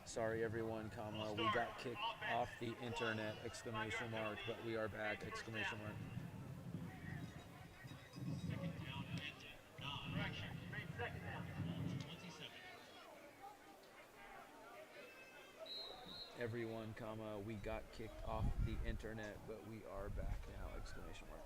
Sorry everyone, comma, we got kicked off the internet, exclamation mark, but we are back, exclamation mark. Everyone, comma, we got kicked off the internet, but we are back now, exclamation mark.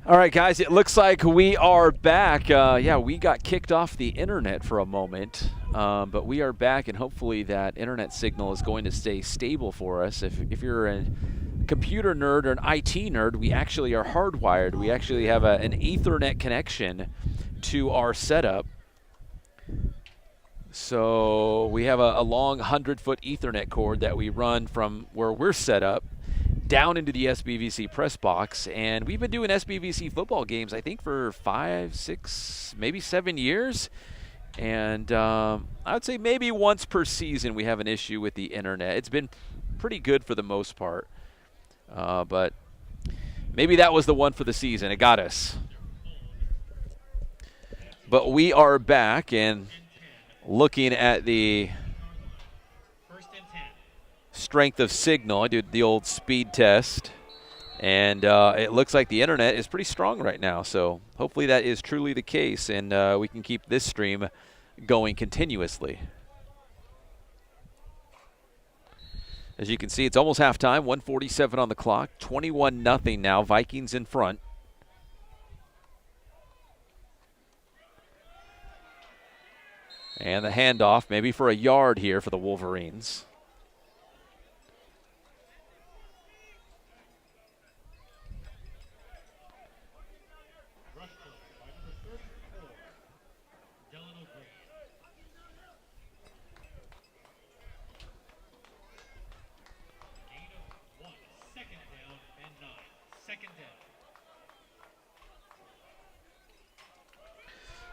All right, guys, it looks like we are back. Yeah, we got kicked off the internet for a moment, but we are back, and hopefully that internet signal is going to stay stable for us. If you're a computer nerd or an IT nerd, we actually are hardwired. We actually have an Ethernet connection to our setup. So we have a long 100-foot Ethernet cord that we run from where we're set up down into the SBVC press box, and we've been doing SBVC football games, I think, for 5, 6, maybe 7 years. And I would say maybe once per season we have an issue with the internet. It's been pretty good for the most part, but maybe that was the one for the season. It got us. But we are back, and looking at the strength of signal, I did the old speed test, and it looks like the internet is pretty strong right now. So hopefully that is truly the case, and we can keep this stream going continuously. As you can see, it's almost halftime, 1:47 on the clock, 21-0 now, Vikings in front. And the handoff, maybe for a yard here for the Wolverines.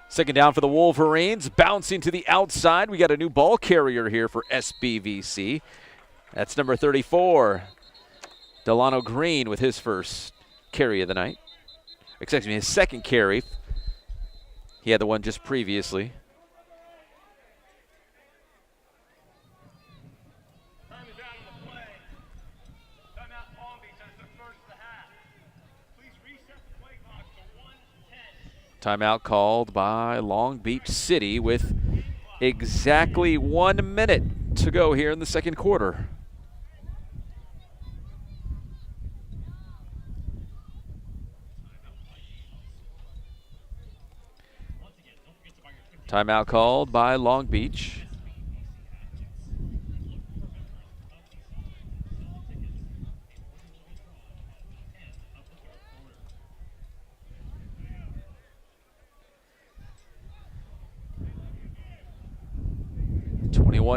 Second down for the Wolverines, bouncing to the outside. We got a new ball carrier here for SBVC. That's number 34, Delano Green, with his first carry of the night. Excuse me, his second carry. He had the one just previously. Timeout called by Long Beach City with exactly 1 minute to go here in the second quarter. Timeout called by Long Beach.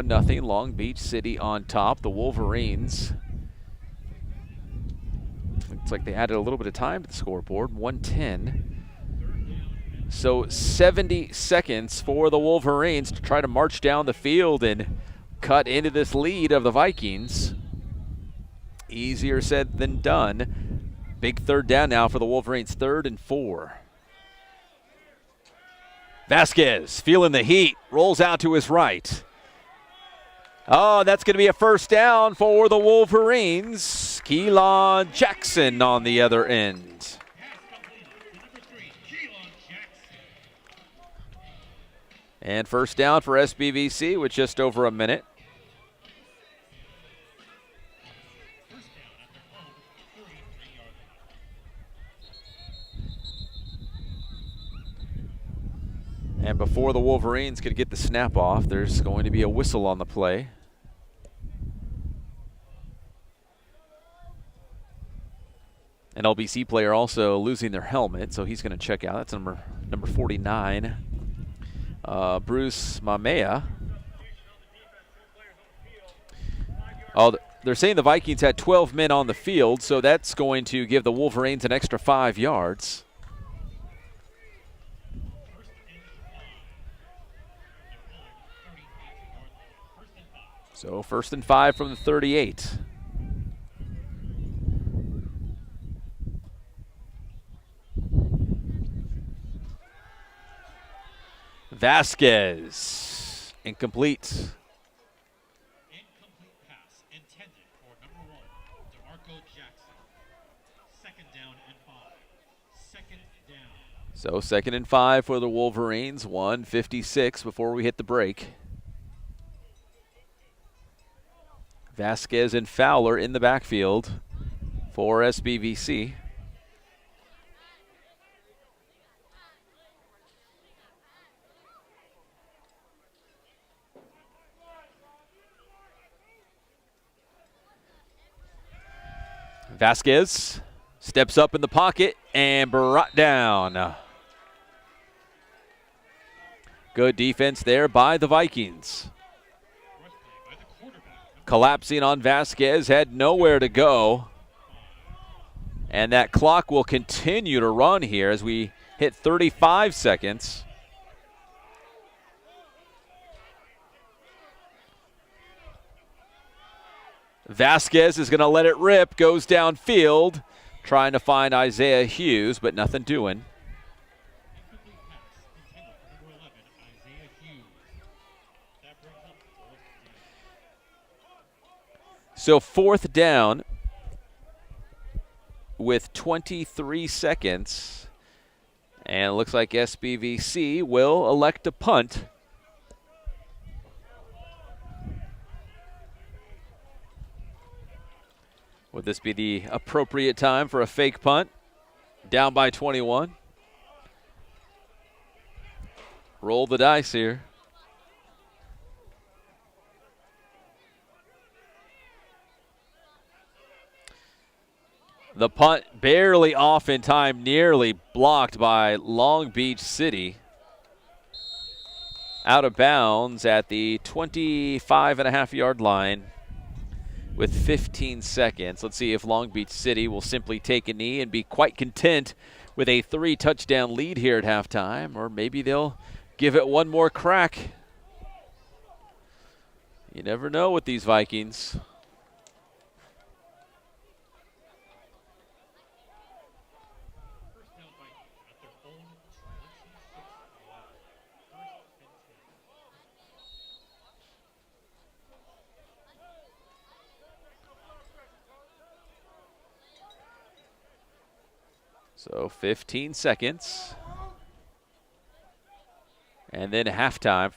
Nothing. Long Beach City on top. The Wolverines Looks like they added a little bit of time to the scoreboard, 1:10. So 70 seconds for the Wolverines to try to march down the field and cut into this lead of the Vikings. Easier said than done. Big third down now for the Wolverines, 3rd and 4. Vasquez feeling the heat, rolls out to his right. Oh, that's going to be a first down for the Wolverines. Keelan Jackson on the other end. And first down for SBVC with just over a minute. And before the Wolverines could get the snap off, there's going to be a whistle on the play. An LBC player also losing their helmet, so he's going to check out. That's number 49, Bruce Mamea. Oh, they're saying the Vikings had 12 men on the field, so that's going to give the Wolverines an extra 5 yards. So 1st and 5 from the 38. Vasquez, incomplete. Incomplete pass intended for number 1, DeMarco Jackson. 2nd down and 5. 2nd down. So 2nd and 5 for the Wolverines. 1:56 before we hit the break. Vasquez and Fowler in the backfield for SBVC. Vasquez steps up in the pocket and brought down. Good defense there by the Vikings. Collapsing on Vasquez, had nowhere to go. And that clock will continue to run here as we hit 35 seconds. Vasquez is going to let it rip, goes downfield, trying to find Isaiah Hughes, but nothing doing. So 4th down with 23 seconds. And it looks like SBVC will elect a punt. Would this be the appropriate time for a fake punt? Down by 21. Roll the dice here. The punt barely off in time, nearly blocked by Long Beach City. Out of bounds at the 25.5-yard line with 15 seconds. Let's see if Long Beach City will simply take a knee and be quite content with a 3-touchdown lead here at halftime, or maybe they'll give it one more crack. You never know with these Vikings. So 15 seconds. And then halftime.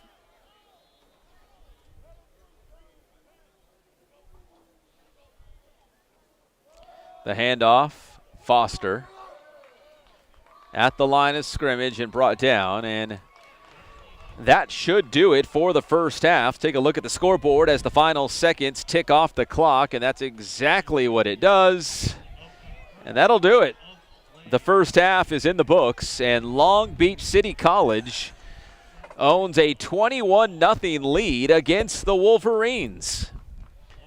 The handoff, Foster. At the line of scrimmage and brought down. And that should do it for the first half. Take a look at the scoreboard as the final seconds tick off the clock. And that's exactly what it does. And that'll do it. The first half is in the books, and Long Beach City College owns a 21-0 lead against the Wolverines.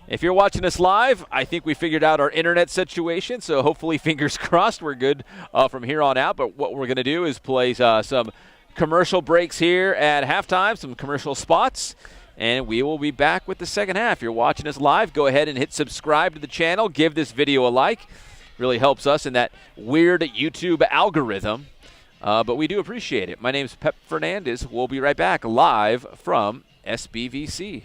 If you're watching us live, I think we figured out our internet situation, so hopefully, fingers crossed, we're good from here on out. But what we're going to do is play some commercial breaks here at halftime, some commercial spots, and we will be back with the second half. If you're watching us live, go ahead and hit subscribe to the channel. Give this video a like. Really helps us in that weird YouTube algorithm, but we do appreciate it. My name is Pep Fernandez. We'll be right back live from SBVC.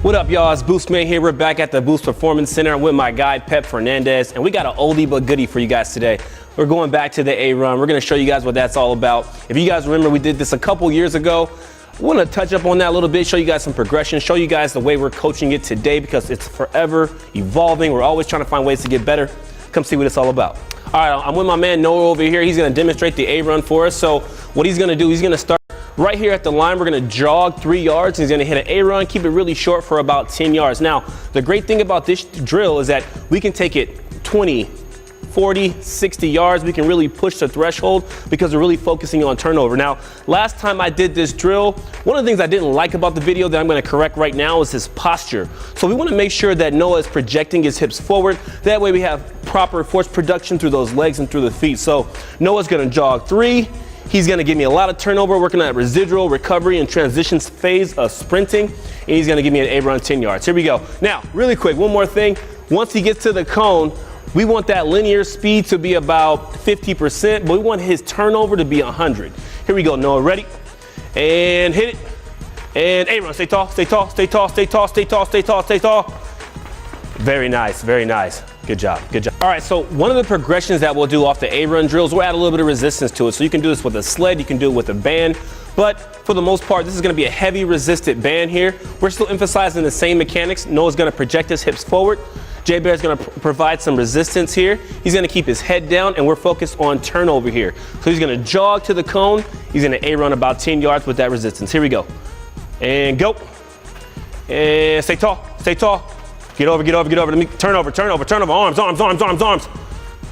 What up, y'all? It's Boost Man here. We're back at the Boost Performance Center with my guy, Pep Fernandez, and we got an oldie but goodie for you guys today. We're going back to the A-Run. We're going to show you guys what that's all about. If you guys remember, we did this a couple years ago. I want to touch up on that a little bit, show you guys some progression, show you guys the way we're coaching it today because it's forever evolving. We're always trying to find ways to get better. Come see what it's all about. All right, I'm with my man Noah over here. He's going to demonstrate the A-Run for us. So what he's going to do, he's going to start right here at the line. We're going to jog 3 yards. He's going to hit an A-Run, keep it really short for about 10 yards. Now, the great thing about this drill is that we can take it 20, 40, 60 yards. We can really push the threshold because we're really focusing on turnover. Now, last time I did this drill, one of the things I didn't like about the video that I'm going to correct right now is his posture. So we want to make sure that Noah is projecting his hips forward. That way we have proper force production through those legs and through the feet. So Noah's going to jog 3. He's going to give me a lot of turnover, working at residual, recovery, and transitions phase of sprinting. And he's going to give me an A-Run 10 yards. Here we go. Now, really quick, one more thing. Once he gets to the cone, we want that linear speed to be about 50%, but we want his turnover to be 100. Here we go, Noah, ready? And hit it. And A-Run, stay tall, stay tall, stay tall, stay tall, stay tall, stay tall, stay tall. Very nice, very nice. Good job, good job. All right, so one of the progressions that we'll do off the A-Run drills, we'll add a little bit of resistance to it. So you can do this with a sled, you can do it with a band, but for the most part, this is gonna be a heavy resisted band here. We're still emphasizing the same mechanics. Noah's gonna project his hips forward. J-Bear's gonna provide some resistance here. He's gonna keep his head down, and we're focused on turnover here. So he's gonna jog to the cone. He's gonna A-Run about 10 yards with that resistance. Here we go. And go. And stay tall, stay tall. Get over, get over, get over. Let me turn over, turn over, turn over. Arms, arms, arms, arms, arms.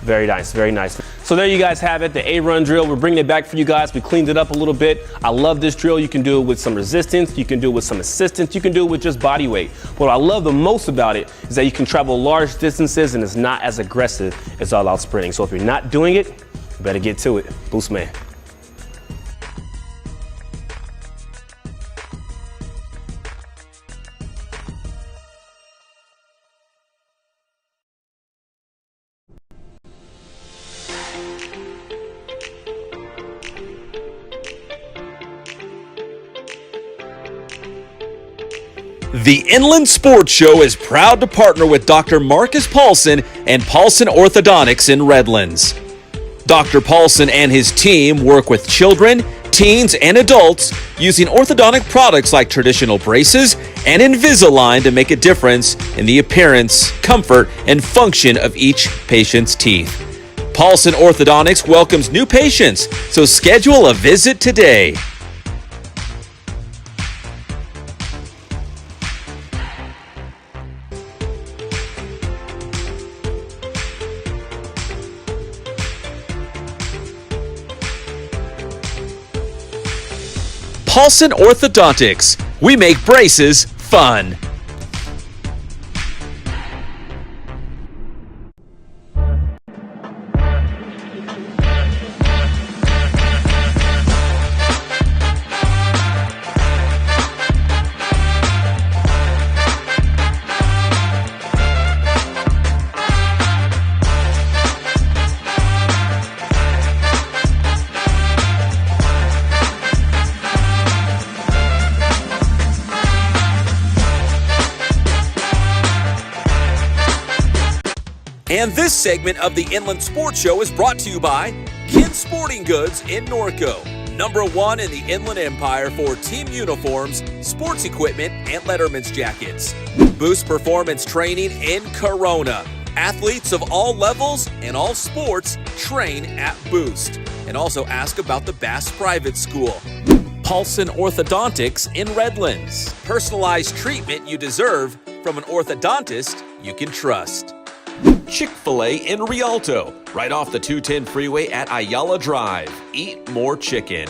Very nice, very nice. So there you guys have it, the A-Run drill. We're bringing it back for you guys. We cleaned it up a little bit. I love this drill. You can do it with some resistance. You can do it with some assistance. You can do it with just body weight. What I love the most about it is that you can travel large distances and it's not as aggressive as all out sprinting. So if you're not doing it, you better get to it. Boost Man. The Inland Sports Show is proud to partner with Dr. Marcus Paulson and Paulson Orthodontics in Redlands. Dr. Paulson and his team work with children, teens, and adults using orthodontic products like traditional braces and Invisalign to make a difference in the appearance, comfort, and function of each patient's teeth. Paulson Orthodontics welcomes new patients, so schedule a visit today. Paulson Orthodontics. We make braces fun. And this segment of the Inland Sports Show is brought to you by Kids Sporting Goods in Norco, #1 in the Inland Empire for team uniforms, sports equipment, and Letterman's jackets. Boost Performance Training in Corona. Athletes of all levels and all sports train at Boost. And also ask about the Bass Private School. Paulson Orthodontics in Redlands. Personalized treatment you deserve from an orthodontist you can trust. Chick-fil-A in Rialto, right off the 210 freeway at Ayala Drive. Eat more chicken.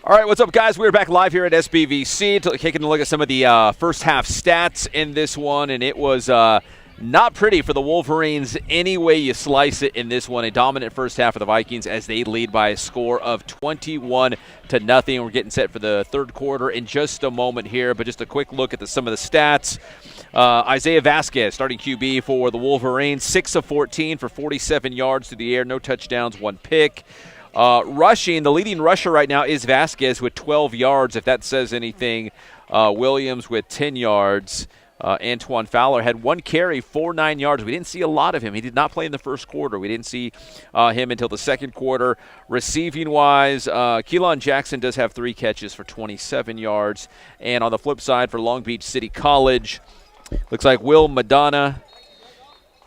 All right, what's up, guys? We're back live here at SBVC, taking a look at some of the first half stats in this one, and it was not pretty for the Wolverines any way you slice it in this one. A dominant first half of the Vikings as they lead by a score of 21-0. We're getting set for the third quarter in just a moment here, but just a quick look at some of the stats. Isaiah Vasquez, starting QB for the Wolverines, 6 of 14 for 47 yards through the air, no touchdowns, 1 pick. Rushing, the leading rusher right now is Vasquez with 12 yards, if that says anything. Williams with 10 yards. Antoine Fowler had 1 carry for 9 yards. We didn't see a lot of him. He did not play in the first quarter. We didn't see him until the second quarter. Receiving-wise, Keelan Jackson does have 3 catches for 27 yards. And on the flip side for Long Beach City College, looks like Will Madonna,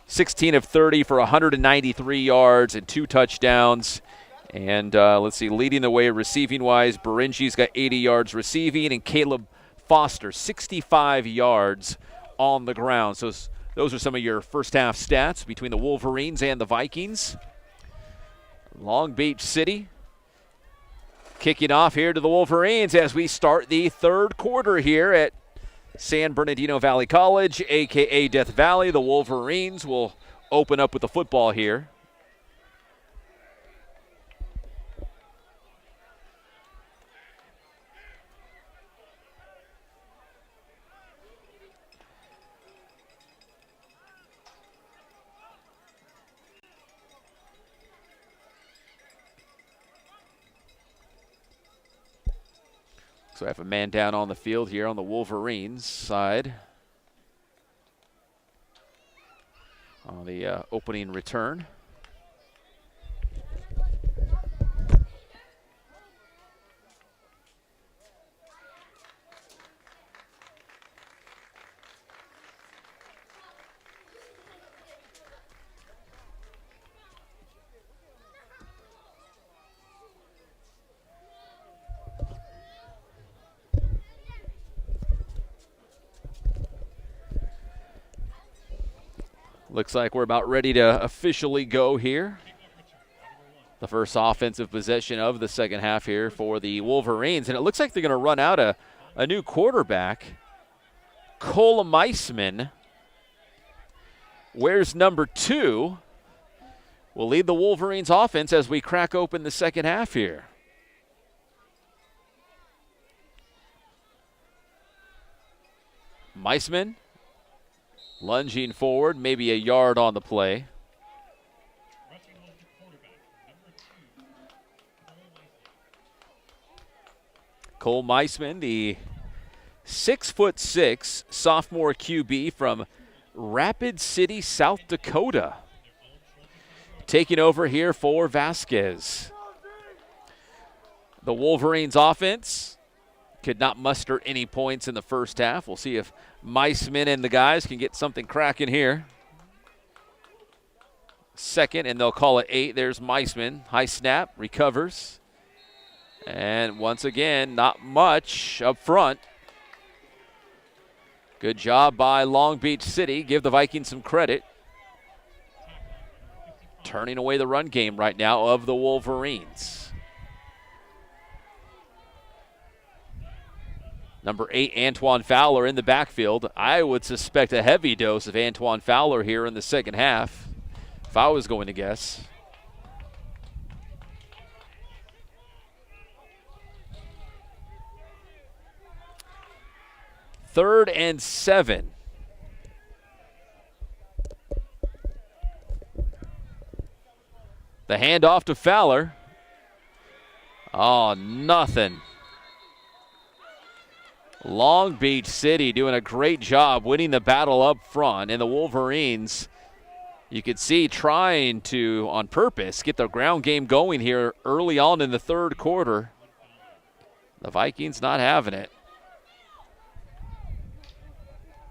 16 of 30 for 193 yards and 2 touchdowns. And let's see, leading the way receiving-wise, Berengi's got 80 yards receiving, and Caleb Foster, 65 yards on the ground. So those are some of your first-half stats between the Wolverines and the Vikings. Long Beach City kicking off here to the Wolverines as we start the third quarter here at San Bernardino Valley College, a.k.a. Death Valley. The Wolverines will open up with the football here. So I have a man down on the field here on the Wolverines side on the opening return. Looks like we're about ready to officially go here. The first offensive possession of the second half here for the Wolverines. And it looks like they're going to run out a new quarterback. Cole Meisman wears number 2. Will lead the Wolverines offense as we crack open the second half here. Meisman lunging forward, maybe a yard on the play. Cole Meisman, the 6'6" sophomore QB from Rapid City, South Dakota, taking over here for Vasquez. The Wolverines offense could not muster any points in the first half. We'll see if Meisman and the guys can get something cracking here. Second, and they'll call it 8. There's Meisman. High snap, recovers. And once again, not much up front. Good job by Long Beach City. Give the Vikings some credit. Turning away the run game right now of the Wolverines. Number 8, Antoine Fowler in the backfield. I would suspect a heavy dose of Antoine Fowler here in the second half, if I was going to guess. Third and 7. The handoff to Fowler. Oh, nothing. Long Beach City doing a great job winning the battle up front, and the Wolverines, you could see, trying to, on purpose, get the ground game going here early on in the third quarter. The Vikings not having it.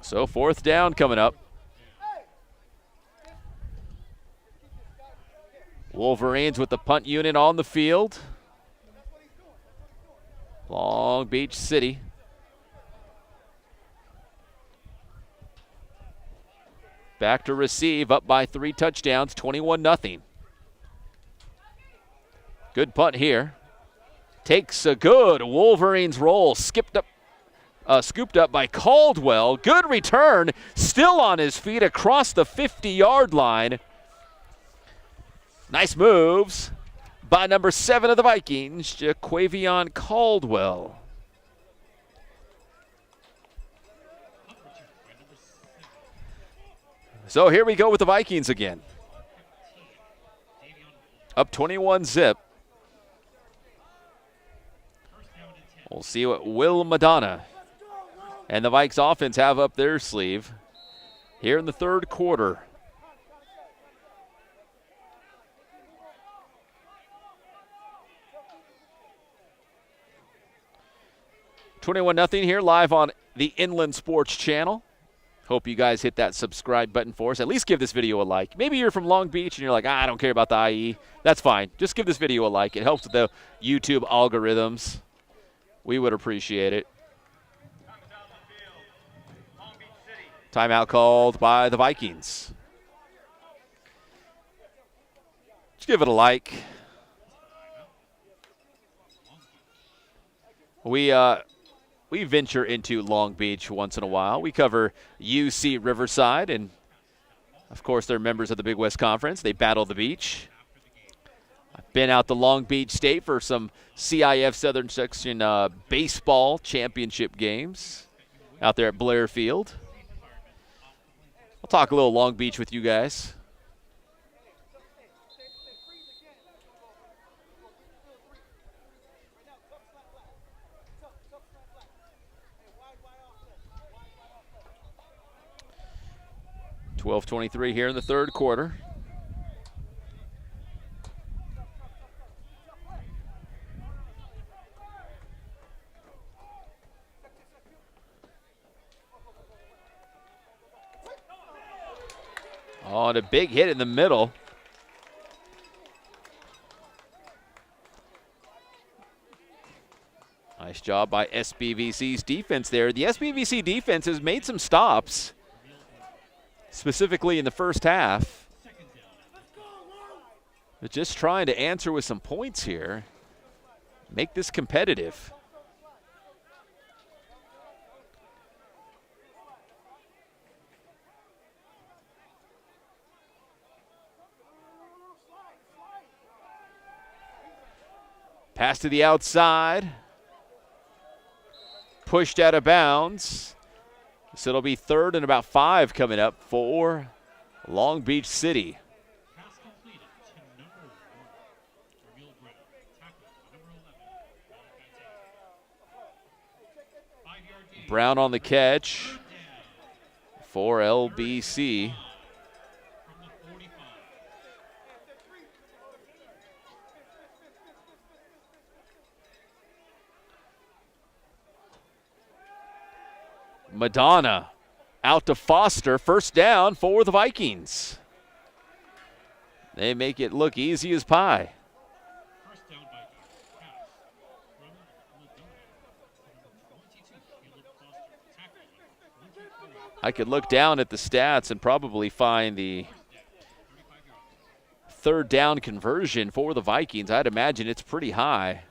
So fourth down coming up. Wolverines with the punt unit on the field. Long Beach City. Back to receive, up by 3 touchdowns, 21-0. Good punt here. Takes a good Wolverines roll. Scooped up by Caldwell. Good return. Still on his feet across the 50-yard line. Nice moves by number 7 of the Vikings, Jaquavion Caldwell. So here we go with the Vikings again. Up 21-zip. We'll see what Will Madonna and the Vikes offense have up their sleeve here in the third quarter. $21-0 here live on the Inland Sports Channel. Hope you guys hit that subscribe button for us. At least give this video a like. Maybe you're from Long Beach and you're like, I don't care about the IE. That's fine. Just give this video a like. It helps with the YouTube algorithms. We would appreciate it. Timeout called by the Vikings. Just give it a like. We venture into Long Beach once in a while. We cover UC Riverside, and, of course, they're members of the Big West Conference. They battle the beach. I've been out to Long Beach State for some CIF Southern Section baseball championship games out there at Blair Field. I'll talk a little Long Beach with you guys. .23 here in the third quarter. Oh, and a big hit in the middle. Nice job by SBVC's defense there. The SBVC defense has made some stops, specifically in the first half. But just trying to answer with some points here. Make this competitive. Pass to the outside. Pushed out of bounds. So it'll be 3rd and about 5 coming up for Long Beach City. Pass completed to number 1, Ramil Brown. Tackle number 11, 5-yard gain. Brown on the catch for LBC. From the 45. Madonna out to Foster. First down for the Vikings. They make it look easy as pie. First down Vikings. Pass from Madonna. Number 22, Caleb Foster. Tackle 23. I could look down at the stats and probably find the 3rd down conversion for the Vikings. I'd imagine it's pretty high.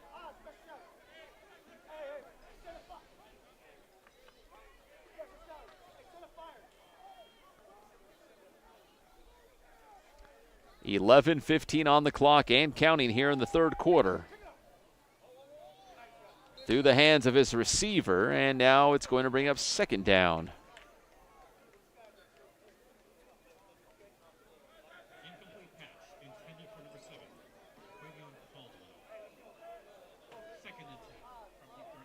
.15 on the clock and counting here in the third quarter. Through the hands of his receiver, and now it's going to bring up 2nd down. Incomplete pass intended for number 7, Jaquavion Caldwell. 2nd and 10 from the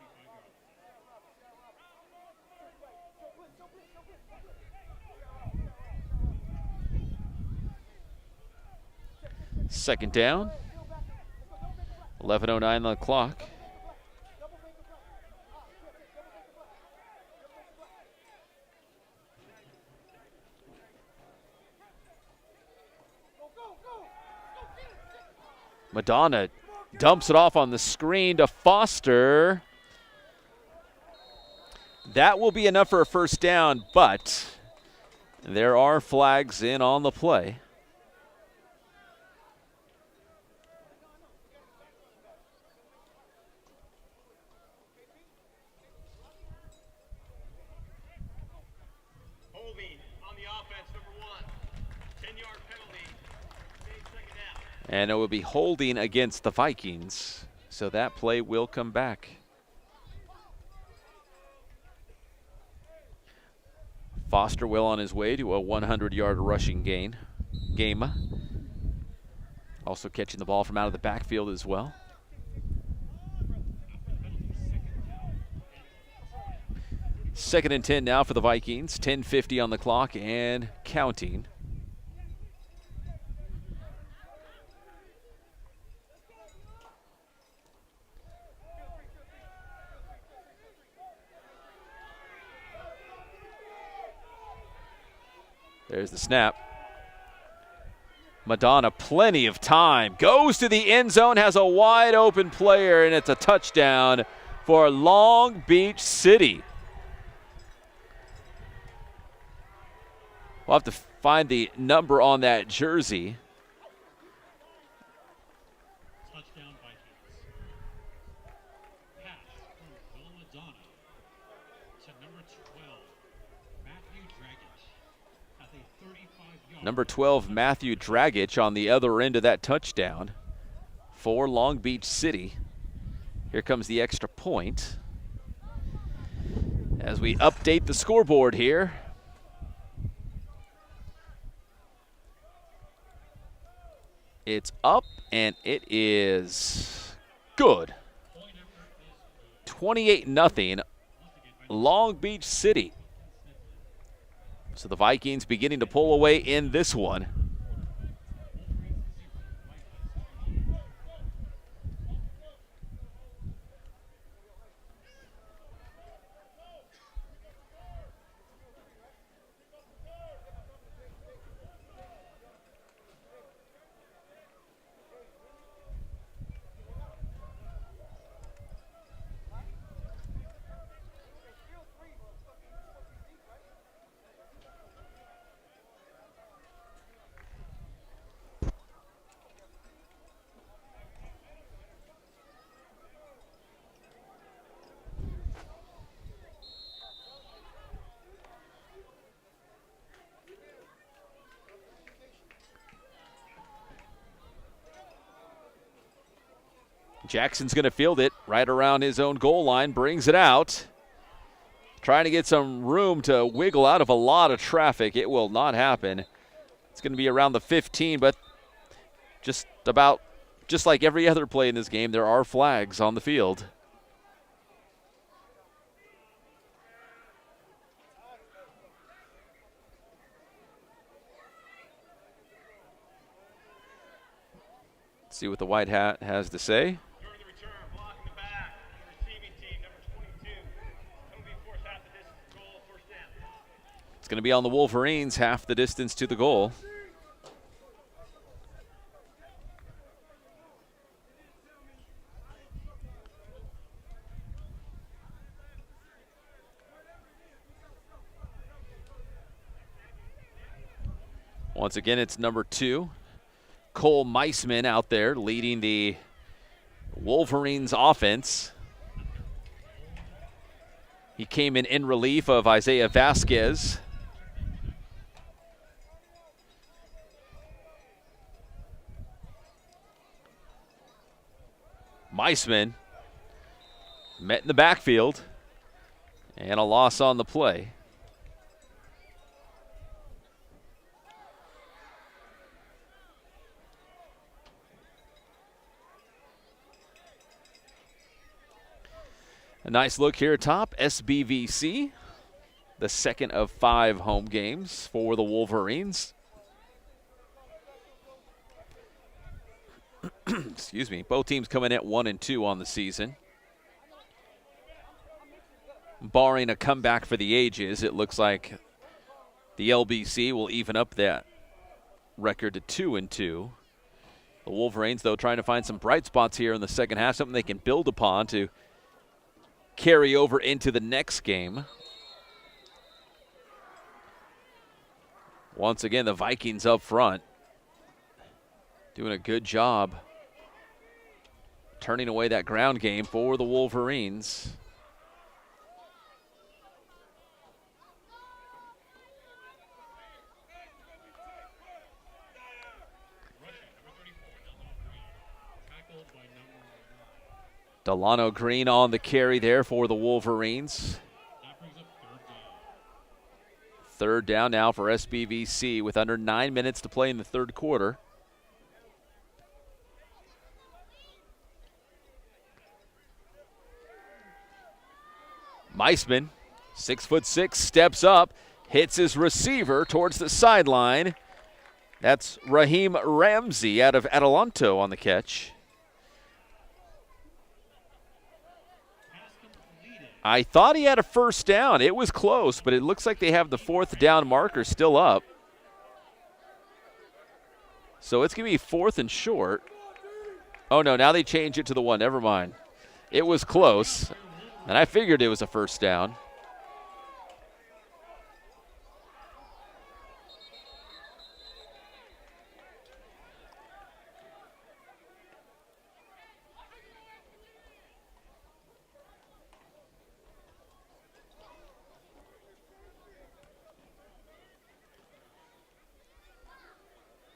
35-yard line. 2nd down. 11:09 on the clock. Madonna dumps it off on the screen to Foster. That will be enough for a first down, but there are flags in on the play. And it will be holding against the Vikings, so that play will come back. Foster well on his way to a 100-yard rushing game. Also catching the ball from out of the backfield as well. Second and 10 now for the Vikings. 10:50 on the clock and counting. There's the snap. Madonna, plenty of time. Goes to the end zone, has a wide open player, and it's a touchdown for Long Beach City. We'll have to find the number on that jersey. Touchdown Vikings. Pass from Madonna to number 12, Matthew Dragic at a 35-yard. Number 12, Matthew Dragic on the other end of that touchdown for Long Beach City. Here comes the extra point as we update the scoreboard here. It's up, and it is good. 28-0, Long Beach City. So the Vikings beginning to pull away in this one. Jackson's going to field it right around his own goal line, brings it out. Trying to get some room to wiggle out of a lot of traffic. It will not happen. It's going to be around the 15, but just like every other play in this game, there are flags on the field. Let's see what the white hat has to say. It's going to be on the Wolverines, half the distance to the goal. Once again, it's number 2. Cole Meisman out there leading the Wolverines offense. He came in relief of Isaiah Vasquez. Meisman met in the backfield and a loss on the play. A nice look here atop SBVC, the second of 5 home games for the Wolverines. Excuse me. Both teams coming at 1-2 on the season. Barring a comeback for the ages, it looks like the LBC will even up that record to 2-2. The Wolverines, though, trying to find some bright spots here in the second half, something they can build upon to carry over into the next game. Once again, the Vikings up front doing a good job turning away that ground game for the Wolverines. Delano Green on the carry there for the Wolverines. That brings up third down. Third down now for SBVC with under 9 minutes to play in the third quarter. Meisman, 6'6", steps up, hits his receiver towards the sideline. That's Raheem Ramsey out of Adelanto on the catch. Pass completed. I thought he had a first down. It was close, but it looks like they have the fourth down marker still up. So it's going to be fourth and short. Oh, no, now they change it to the one. Never mind. It was close, and I figured it was a first down.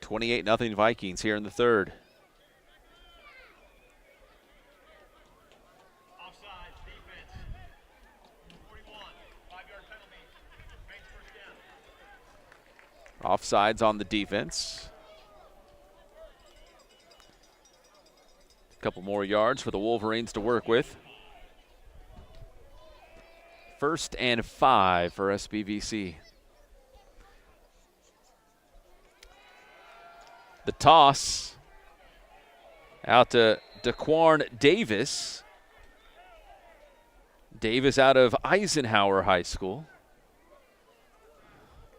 $28-0 Vikings here in the third. Offside, defense. 41, 5-yard penalty. Makes first down. Offsides on the defense. A couple more yards for the Wolverines to work with. 1st and 5 for SBVC. The toss out to Daquan Davis. Davis out of Eisenhower High School.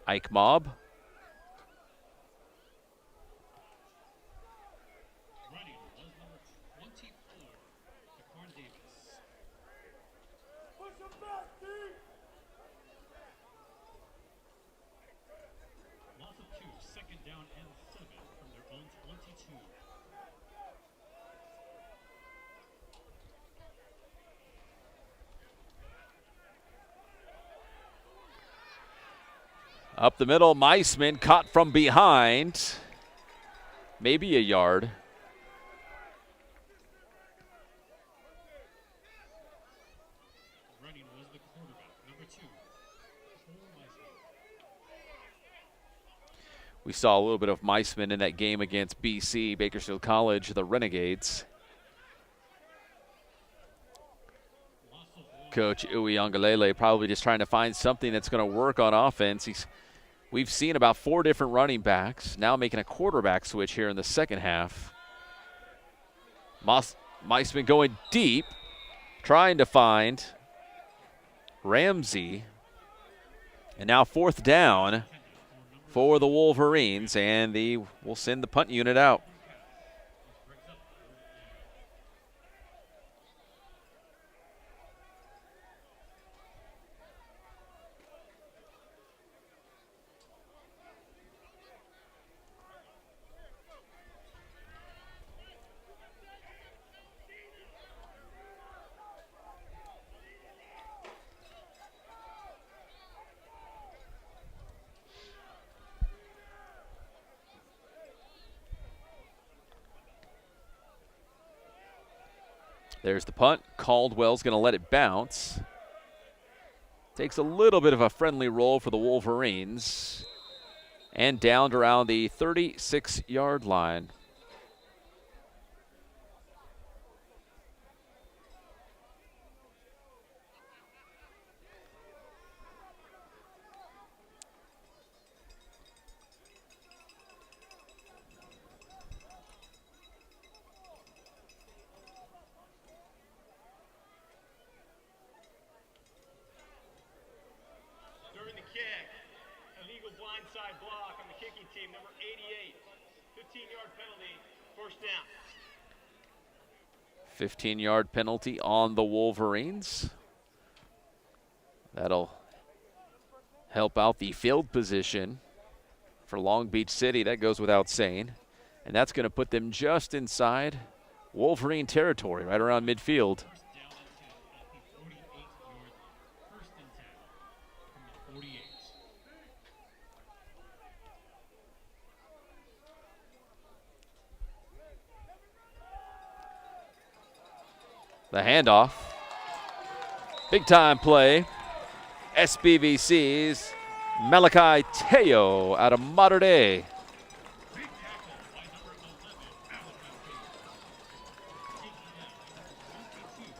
Ike Mobb. Running was number 24, Daquan Davis. Loss of 2, second down and 7 from their own 22. Up the middle, Meisman caught from behind. Maybe a yard. Running was the quarterback, number 2, Cole Meisman. We saw a little bit of Meisman in that game against BC, Bakersfield College, the Renegades. Loss of 1. Coach Uiagalelei probably just trying to find something that's going to work on offense. We've seen about 4 different running backs, now making a quarterback switch here in the second half. Meisman going deep, trying to find Ramsey. And now 4th down for the Wolverines, and we'll send the punt unit out. There's the punt. Caldwell's going to let it bounce. Takes a little bit of a friendly roll for the Wolverines. And down to around the 36-yard line. During the kick, illegal blindside block on the kicking team, number 88. 15-yard penalty, first down. 15-yard penalty on the Wolverines. That'll help out the field position for Long Beach City. That goes without saying. And that's going to put them just inside Wolverine territory, right around midfield. First down and 10 at the 48-yard line. First and 10 from the 48. The handoff. Big time play. SBVC's Malachi Teo out of Mater Dei.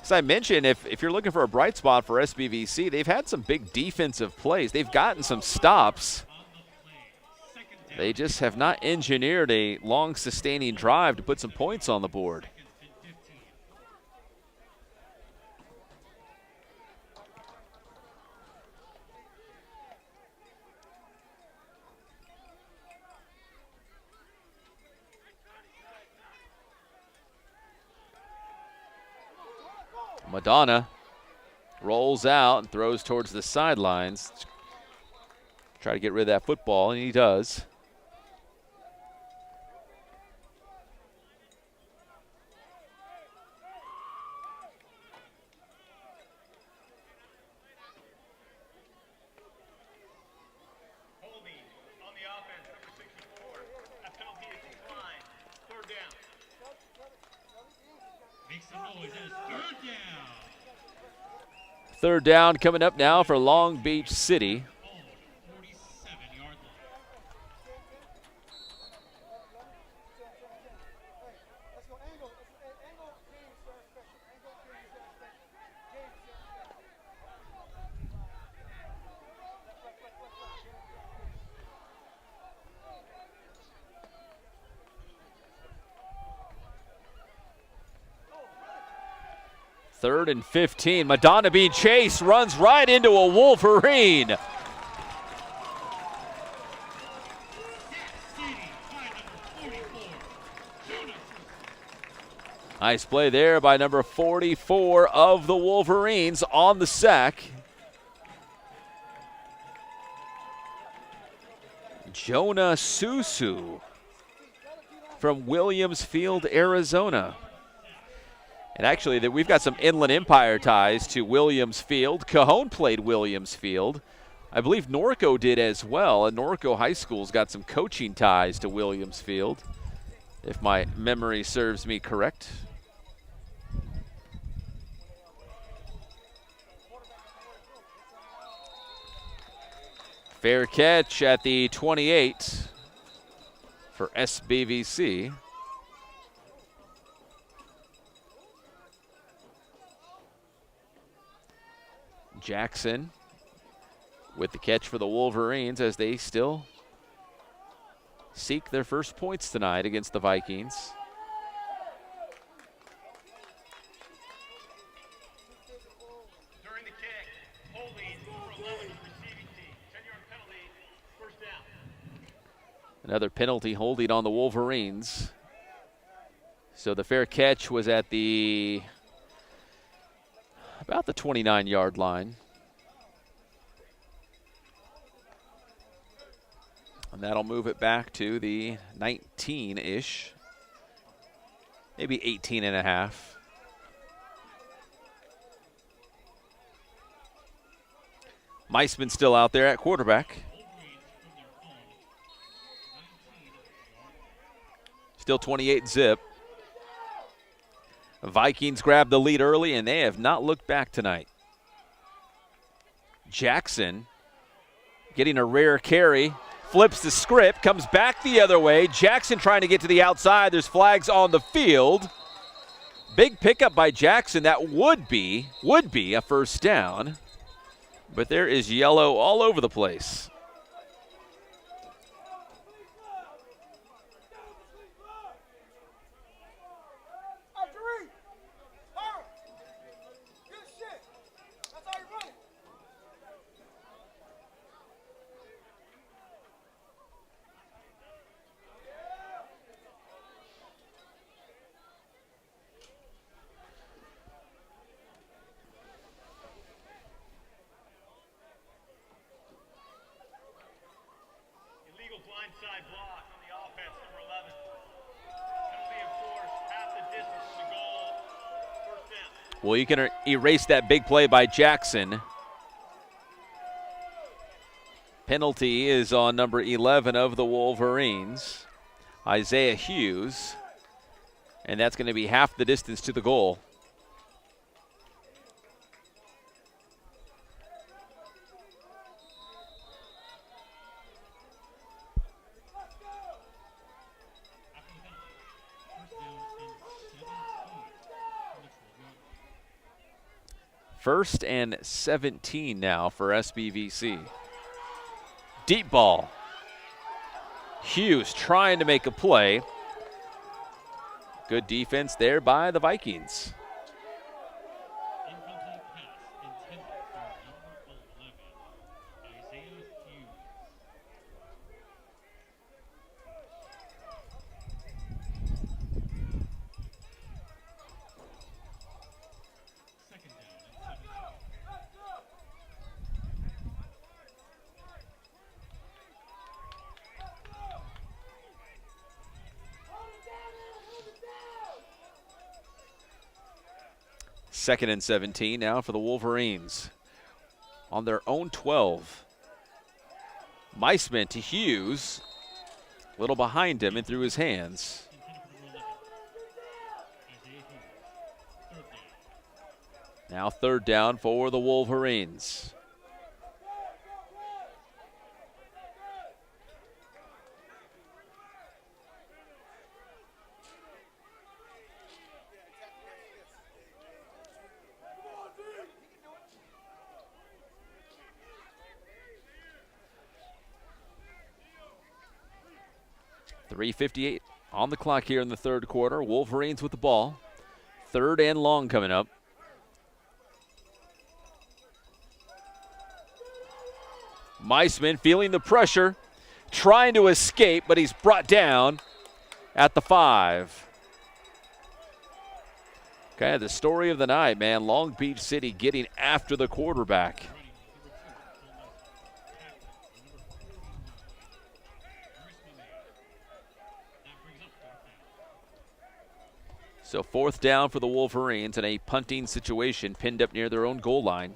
As I mentioned, if you're looking for a bright spot for SBVC, they've had some big defensive plays. They've gotten some stops. They just have not engineered a long sustaining drive to put some points on the board. Madonna rolls out and throws towards the sidelines. Try to get rid of that football, and he does. Holding on the offense, number 64. A penalty is declined. Third down. Make some noise as third down. Third down coming up now for Long Beach City. 47-yard line. Third and 15. Madonna being chased, runs right into a Wolverine. City by number 44. Jonas. Nice play there by number 44 of the Wolverines on the sack. Jonah Susu from Williams Field, Arizona. And actually, we've got some Inland Empire ties to Williams Field. Cajon played Williams Field. I believe Norco did as well. And Norco High School's got some coaching ties to Williams Field, if my memory serves me correct. Fair catch at the 28 for SBVC. Jackson with the catch for the Wolverines as they still seek their first points tonight against the Vikings. During the kick, holding number 11 of receiving team. 10-yard penalty, first down. Another penalty holding on the Wolverines. So the fair catch was at about the 29-yard line. And that'll move it back to the 19-ish, maybe 18 and a half. Meisman still out there at quarterback. Still 28-zip. Vikings grabbed the lead early, and they have not looked back tonight. Jackson getting a rare carry, flips the script, comes back the other way. Jackson trying to get to the outside. There's flags on the field. Big pickup by Jackson. That would be a first down. But there is yellow all over the place. Illegal blindside block on the offense, number 11. Penalty enforced, half the distance from the goal. First down. Well, you can erase that big play by Jackson. Penalty is on number 11 of the Wolverines, Isaiah Hughes. And that's going to be half the distance to the goal. 1st and 17 now for SBVC. Deep ball. Hughes trying to make a play. Good defense there by the Vikings. Incomplete pass intended for number 11, Isaiah Hughes. Second down and 17. Second and 17 now for the Wolverines. On their own 12. Meisman to Hughes. A little behind him and through his hands. Now 3rd down for the Wolverines. .358 on the clock here in the 3rd quarter. Wolverines with the ball. 3rd and long coming up. Meisman feeling the pressure, trying to escape, but he's brought down at the 5. Okay, the story of the night, man. Long Beach City getting after the quarterback. So 4th down for the Wolverines in a punting situation pinned up near their own goal line.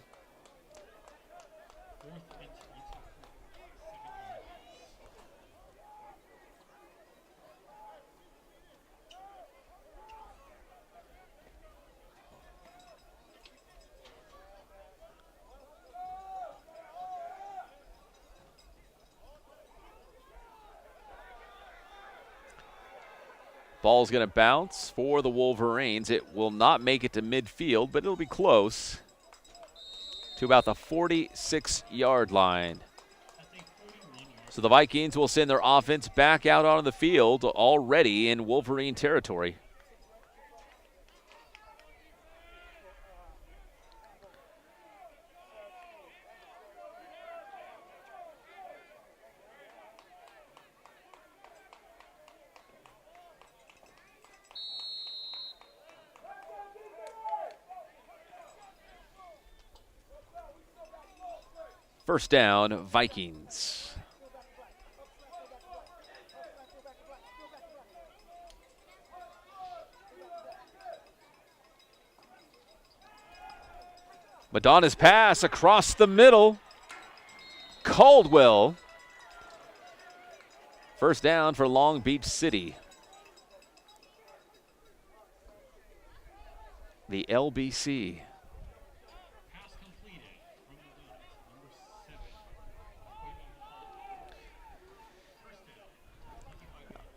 Ball's going to bounce for the Wolverines. It will not make it to midfield, but it'll be close to about the 46-yard line. So the Vikings will send their offense back out onto the field already in Wolverine territory. First down, Vikings. Madonna's pass across the middle. Caldwell. First down for Long Beach City. The LBC.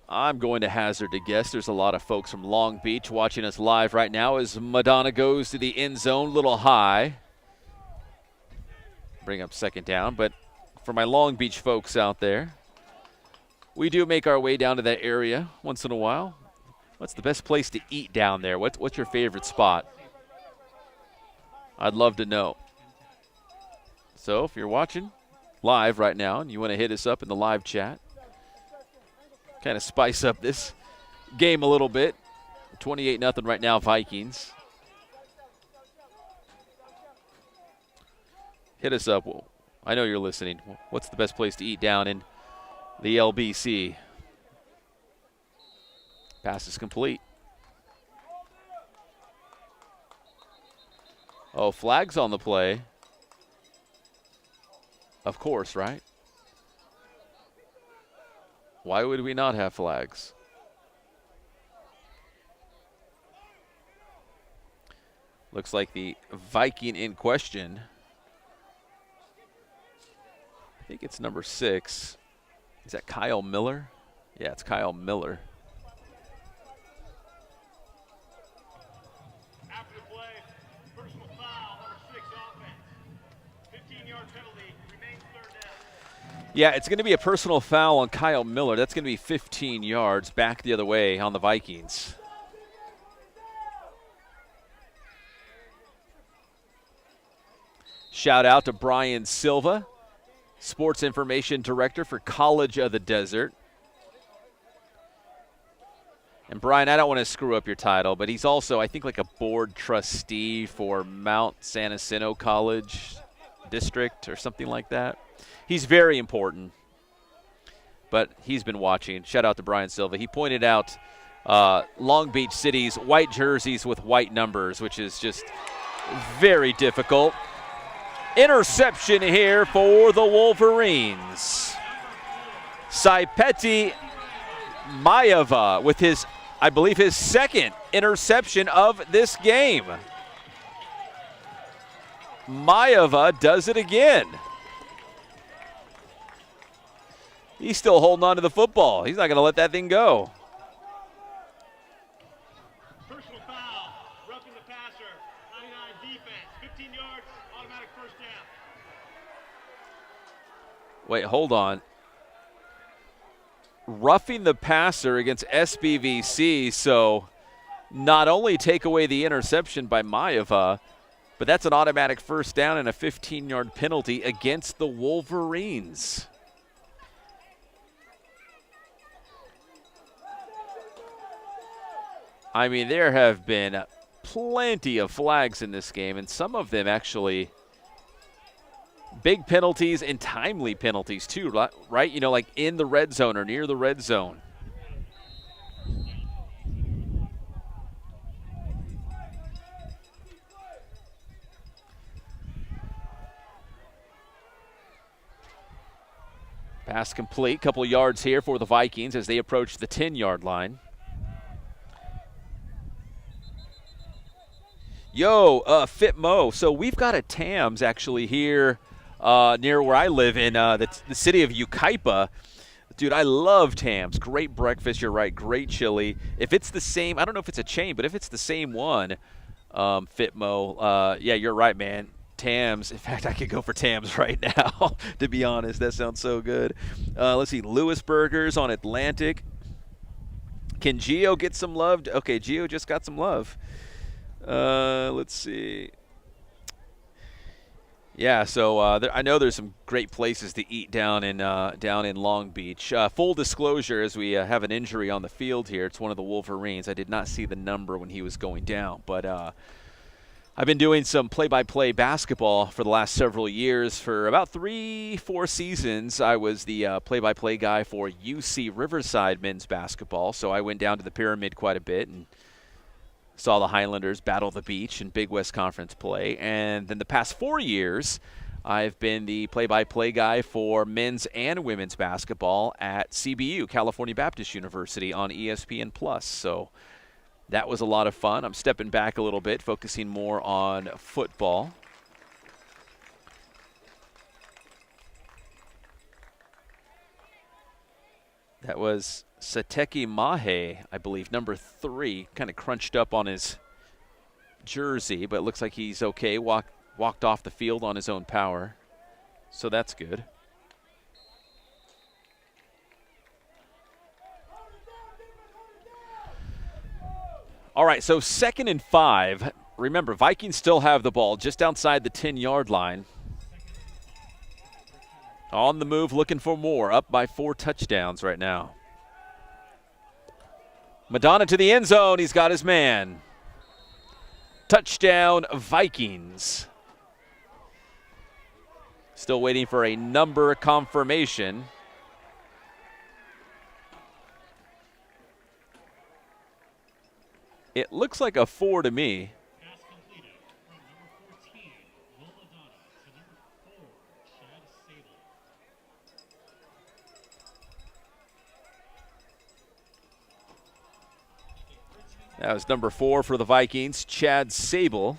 I'm going to hazard a guess. There's a lot of folks from Long Beach watching us live right now as Madonna goes to the end zone, little high. Bring up second down, but for my Long Beach folks out there, we do make our way down to that area once in a while. What's the best place to eat down there? What's your favorite spot? I'd love to know. So if you're watching live right now and you want to hit us up in the live chat, kind of spice up this game a little bit. 28-0 right now, Vikings. Hit us up. I know you're listening. What's the best place to eat down in the LBC? Pass is complete. Oh, flags on the play. Of course, right? Why would we not have flags? Looks like the Viking in question, I think it's number 6. Is that Kyle Miller? Yeah, it's Kyle Miller. After the play, personal foul, number 6, penalty. Remains third down. Yeah, it's going to be a personal foul on Kyle Miller. That's going to be 15 yards back the other way on the Vikings. Shout out to Brian Silva, Sports Information Director for College of the Desert. And Brian, I don't want to screw up your title, but he's also, I think, like a board trustee for Mount San Jacinto College District or something like that. He's very important, but he's been watching. Shout out to Brian Silva. He pointed out Long Beach City's white jerseys with white numbers, which is just very difficult. Interception here for the Wolverines. Saipeti Maeva with his, I believe, his second interception of this game. Maeva does it again. He's still holding on to the football. He's not going to let that thing go. Personal foul. Roughing the passer. 99 defense. 15 yards. Automatic first down. Wait, hold on. Roughing the passer against SBVC, so not only take away the interception by Maeva, but that's an automatic first down and a 15-yard penalty against the Wolverines. I mean, there have been plenty of flags in this game, and some of them actually big penalties and timely penalties too, right? You know, like in the red zone or near the red zone. Pass complete, couple yards here for the Vikings as they approach the 10-yard line. Yo, Fitmo. So we've got a Tams actually here near where I live in the city of Yucaipa. Dude, I love Tams. Great breakfast, you're right. Great chili. If it's the same, I don't know if it's a chain, but if it's the same one, Fitmo, yeah, you're right, man. Tams. In fact, I could go for Tams right now, to be honest. That sounds so good. Let's see. Lewis Burgers on Atlantic. Can Gio get some love? Okay, Gio just got some love. Let's see. Yeah, so I know there's some great places to eat down in Long Beach. Full disclosure, as we have an injury on the field here, it's one of the Wolverines. I did not see the number when he was going down, but I've been doing some play-by-play basketball for the last several years. For about 3-4 seasons, I was the play-by-play guy for UC Riverside men's basketball, so I went down to the Pyramid quite a bit and saw the Highlanders battle the beach in Big West Conference play. And then the past 4 years, I've been the play-by-play guy for men's and women's basketball at CBU, California Baptist University, on ESPN+. So that was a lot of fun. I'm stepping back a little bit, focusing more on football. That was Sateki Mahe, I believe, number 3, kind of crunched up on his jersey, but it looks like he's okay. Walked off the field on his own power, so that's good. All right, so 2nd and 5. Remember, Vikings still have the ball just outside the 10-yard line. On the move, looking for more, up by 4 touchdowns right now. Madonna to the end zone. He's got his man. Touchdown, Vikings. Still waiting for a number confirmation. It looks like a 4 to me. Pass completed from number 14, Will Madonna, to number 4, Chad Sable. That was number 4 for the Vikings, Chad Sable.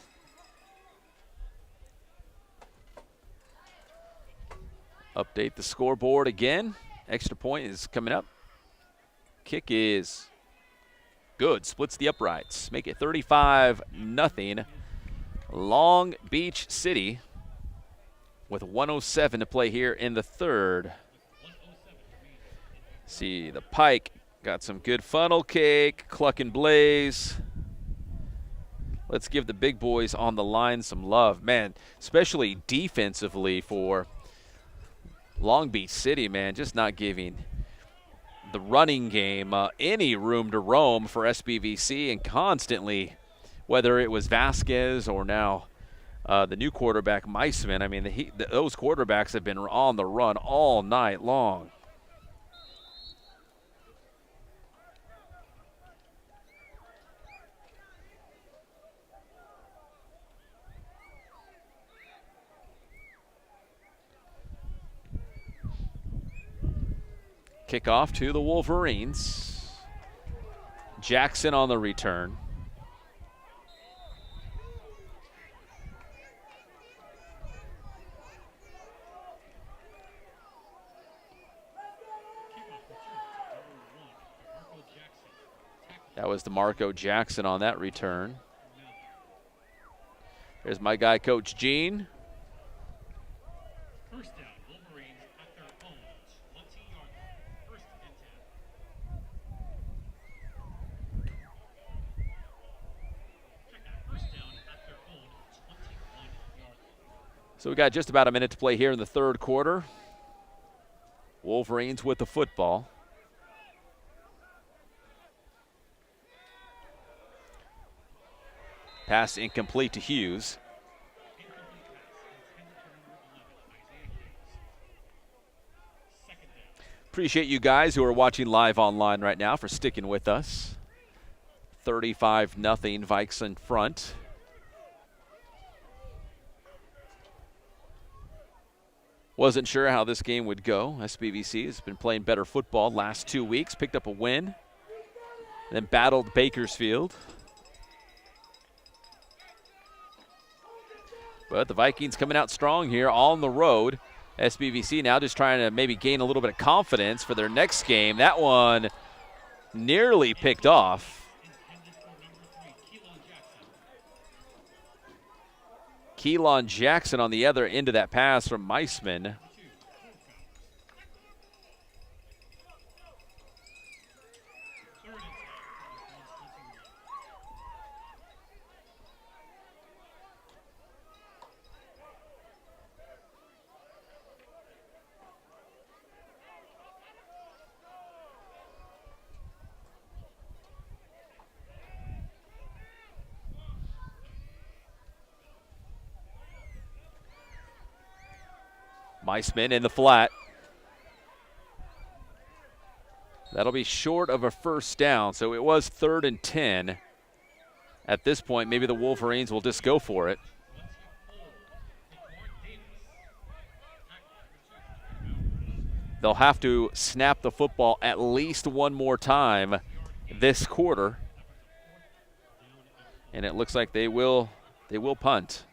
Update the scoreboard again. Extra point is coming up. Kick is good. Splits the uprights. Make it 35-0. Long Beach City with 1:07 to play here in the third. See, the Pike got some good funnel cake, cluck and blaze. Let's give the big boys on the line some love. Man, especially defensively for Long Beach City, man, just not giving the running game any room to roam for SBVC, and constantly, whether it was Vasquez or now the new quarterback, Meisman, I mean, those quarterbacks have been on the run all night long. Kickoff to the Wolverines. Jackson on the return. That was DeMarco Jackson on that return. There's my guy, Coach Gene. First down, Wolverines at their own 20-yard line. First and 10. Check that. First down at their own 21-yard line. So we got just about a minute to play here in the third quarter. Wolverines with the football. Pass incomplete to Hughes. Appreciate you guys who are watching live online right now for sticking with us. 35-0 Vikes in front. Wasn't sure how this game would go. SBVC has been playing better football last 2 weeks, picked up a win, then battled Bakersfield. But the Vikings coming out strong here on the road. SBVC now just trying to maybe gain a little bit of confidence for their next game. That one nearly picked off. Keelan Jackson on the other end of that pass from Meisman. Meisman in the flat. That'll be short of a first down, so it was 3rd and 10. At this point, maybe the Wolverines will just go for it. They'll have to snap the football at least one more time this quarter. And it looks like they will punt.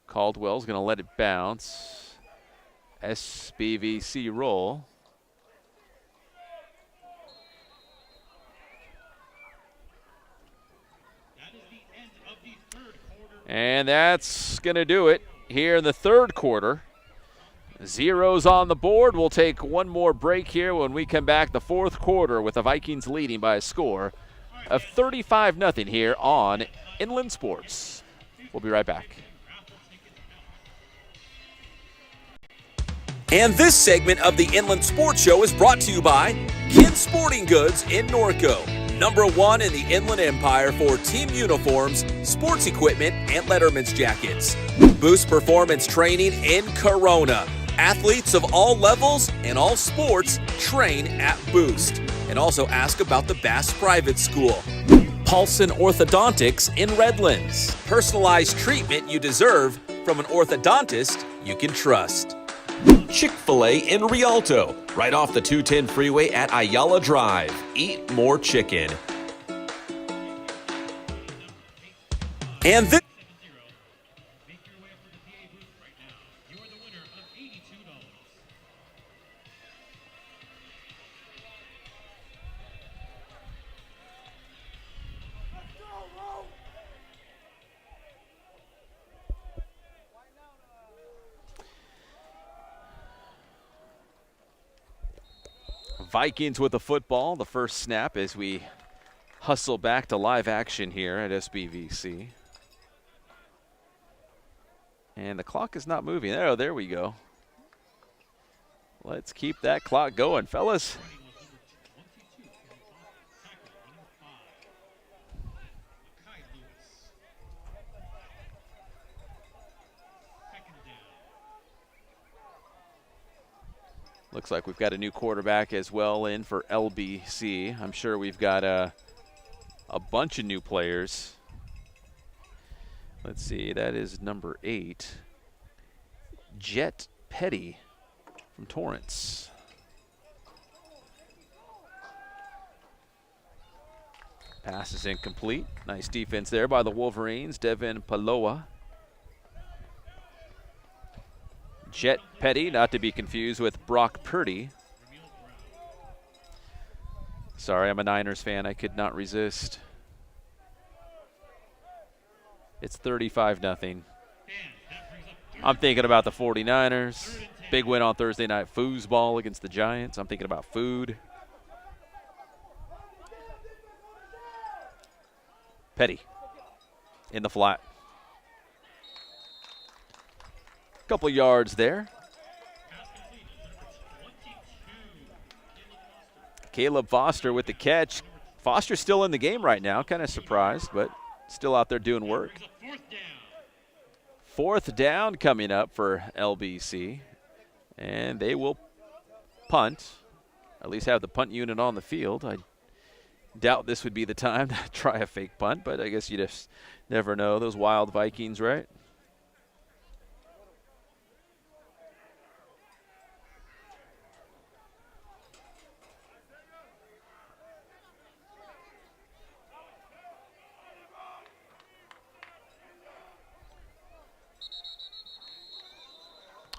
Caldwell's going to let it bounce. SBVC roll. That is the end of the third quarter. And that's going to do it here in the third quarter. Zeros on the board. We'll take one more break here when we come back. The fourth quarter with the Vikings leading by a score of 35-0 here on Inland Sports. We'll be right back. And this segment of the Inland Sports Show is brought to you by Kids Sporting Goods in Norco, #1 in the Inland Empire for team uniforms, sports equipment, and Letterman's jackets. Boost Performance Training in Corona. Athletes of all levels and all sports train at Boost. And also ask about the Bass Private School. Paulson Orthodontics in Redlands. Personalized treatment you deserve from an orthodontist you can trust. Chick-fil-A in Rialto, right off the 210 freeway at Ayala Drive. Eat more chicken. And this Vikings with the football. The first snap as we hustle back to live action here at SBVC. And the clock is not moving. Oh, there we go. Let's keep that clock going, fellas. Looks like we've got a new quarterback as well in for LBC. I'm sure we've got a bunch of new players. Let's see, that is number 8, Jet Petty from Torrance. Pass is incomplete. Nice defense there by the Wolverines. Devin Paloa. Jet Petty, not to be confused with Brock Purdy. Sorry, I'm a Niners fan. I could not resist. It's 35-0. I'm thinking about the 49ers. Big win on Thursday night foosball against the Giants. I'm thinking about food. Petty in the flat. Couple yards there. Caleb Foster with the catch. Foster's still in the game right now. Kind of surprised, but still out there doing work. Fourth down coming up for LBC. And they will punt, at least have the punt unit on the field. I doubt this would be the time to try a fake punt, but I guess you just never know. Those wild Vikings, right?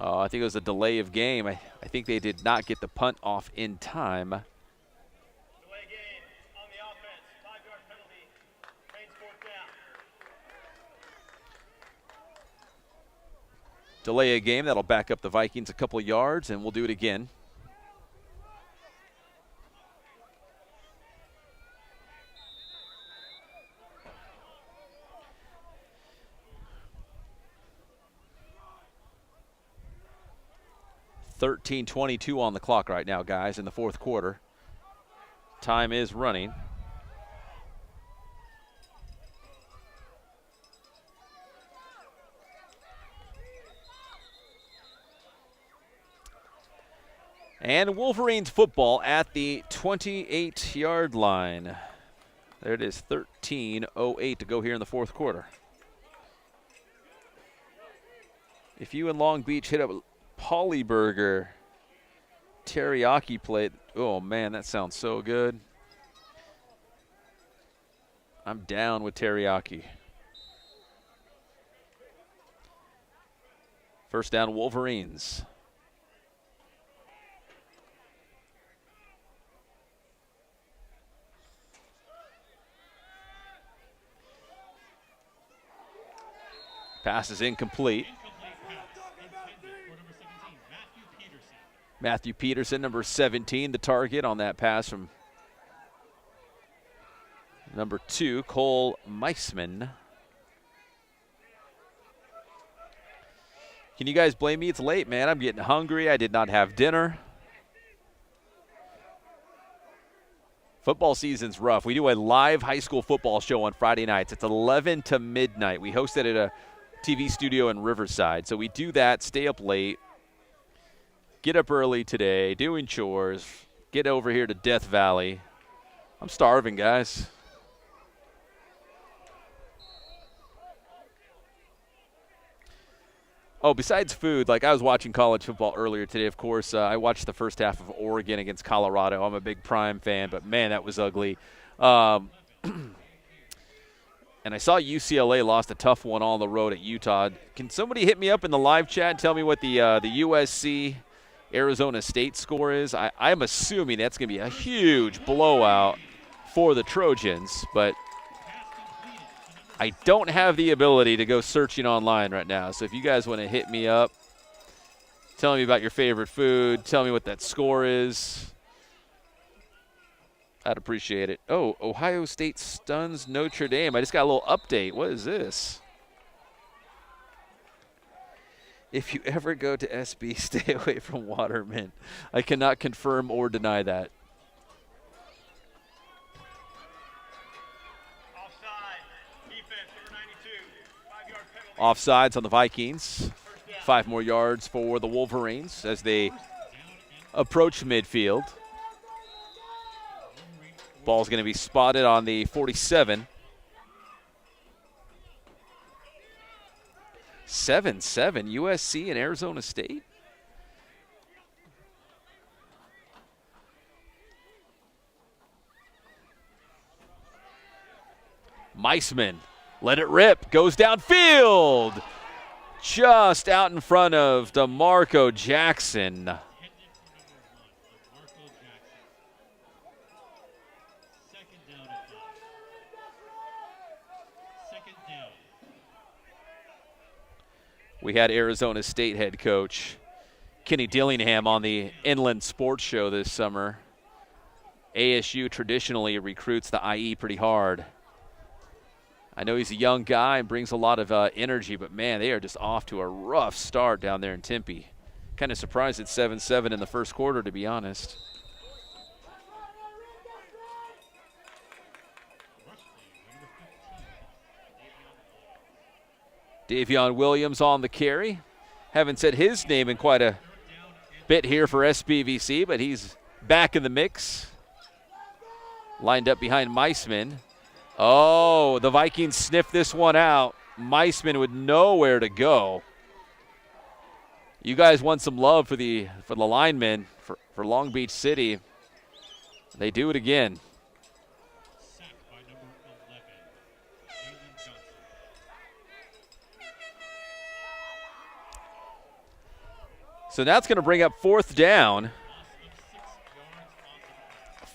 I think it was a delay of game. I think they did not get the punt off in time. Delay game on the offense. 5-yard penalty. Remains 4th down. Delay a game. That'll back up the Vikings a couple yards, and we'll do it again. .22 on the clock right now, guys, in the fourth quarter. Time is running. And Wolverines football at the 28-yard line. There it is, 13:08 to go here in the fourth quarter. If you in Long Beach hit up Polly Burger teriyaki plate. Oh, man, that sounds so good. I'm down with teriyaki. First down, Wolverines. Pass is incomplete. Matthew Peterson, number 17, the target on that pass from number 2, Cole Meisman. Can you guys blame me? It's late, man. I'm getting hungry. I did not have dinner. Football season's rough. We do a live high school football show on Friday nights. It's 11 to midnight. We host it at a TV studio in Riverside. So we do that, stay up late. Get up early today, doing chores, get over here to Death Valley. I'm starving, guys. Oh, besides food, like I was watching college football earlier today, of course. I watched the first half of Oregon against Colorado. I'm a big Prime fan, but, man, that was ugly. And I saw UCLA lost a tough one on the road at Utah. Can somebody hit me up in the live chat and tell me what the USC – Arizona State score is? I'm assuming that's going to be a huge blowout for the Trojans, but I don't have the ability to go searching online right now. So if you guys want to hit me up, tell me about your favorite food, tell me what that score is. I'd appreciate it. Oh, Ohio State stuns Notre Dame. I just got a little update. What is this? If you ever go to SB, stay away from Waterman. I cannot confirm or deny that. Offside. Defense, number 92. 5-yard penalty. Offsides on the Vikings. 5 more yards for the Wolverines as they approach midfield. Ball's going to be spotted on the 47. 7-7, USC and Arizona State. Meisman, let it rip, goes downfield. Just out in front of DeMarco Jackson. Intended for number 1, DeMarco Jackson. Second down and 5. Second down. We had Arizona State head coach Kenny Dillingham on the Inland Sports Show this summer. ASU traditionally recruits the IE pretty hard. I know he's a young guy and brings a lot of energy, but man, they are just off to a rough start down there in Tempe. Kind of surprised it's 7-7 in the first quarter, to be honest. Davion Williams on the carry. Haven't said his name in quite a bit here for SBVC, but he's back in the mix. Lined up behind Meisman. Oh, the Vikings sniffed this one out. Meisman with nowhere to go. You guys want some love for the linemen for Long Beach City. They do it again. Sacked by number 11, Jalen Johnson. So that's going to bring up 4th down. Loss of 6 yards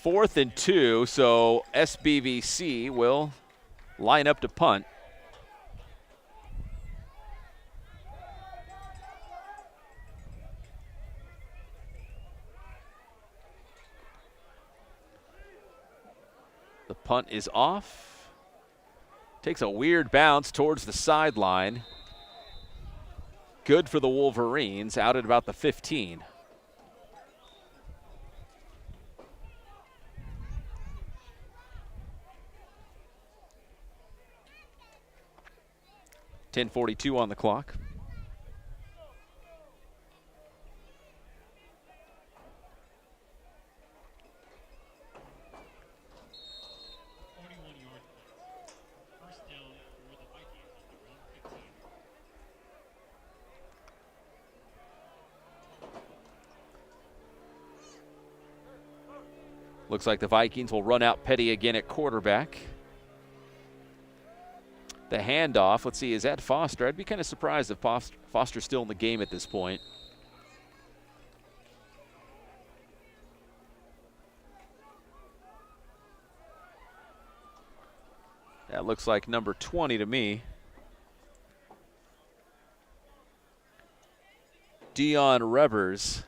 on the 4th and 2, so SBVC will line up to punt. The punt is off. Takes a weird bounce towards the sideline. Good for the Wolverines, out at about the 15. .10:42 on the clock. First down for the Vikings on their own 15. Looks like the Vikings will run out Petty again at quarterback. The handoff, let's see, is that Foster? I'd be kind of surprised if Foster's still in the game at this point. That looks like number 20 to me. Dion Revers.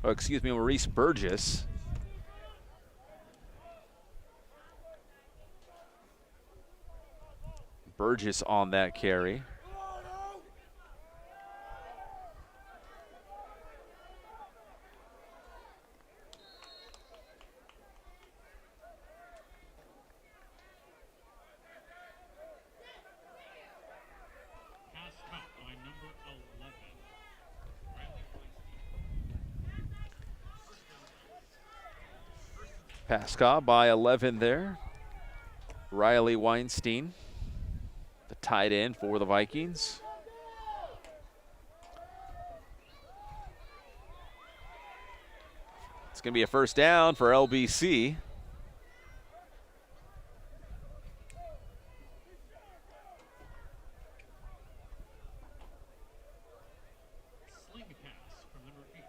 Oh, excuse me, Maurice Burgess. Burgess on that carry. Pass caught by number 11, Riley Weinstein. Pascal by 11 there. Riley Weinstein, the tight end for the Vikings. It's going to be a first down for LBC. Sling pass from number 8,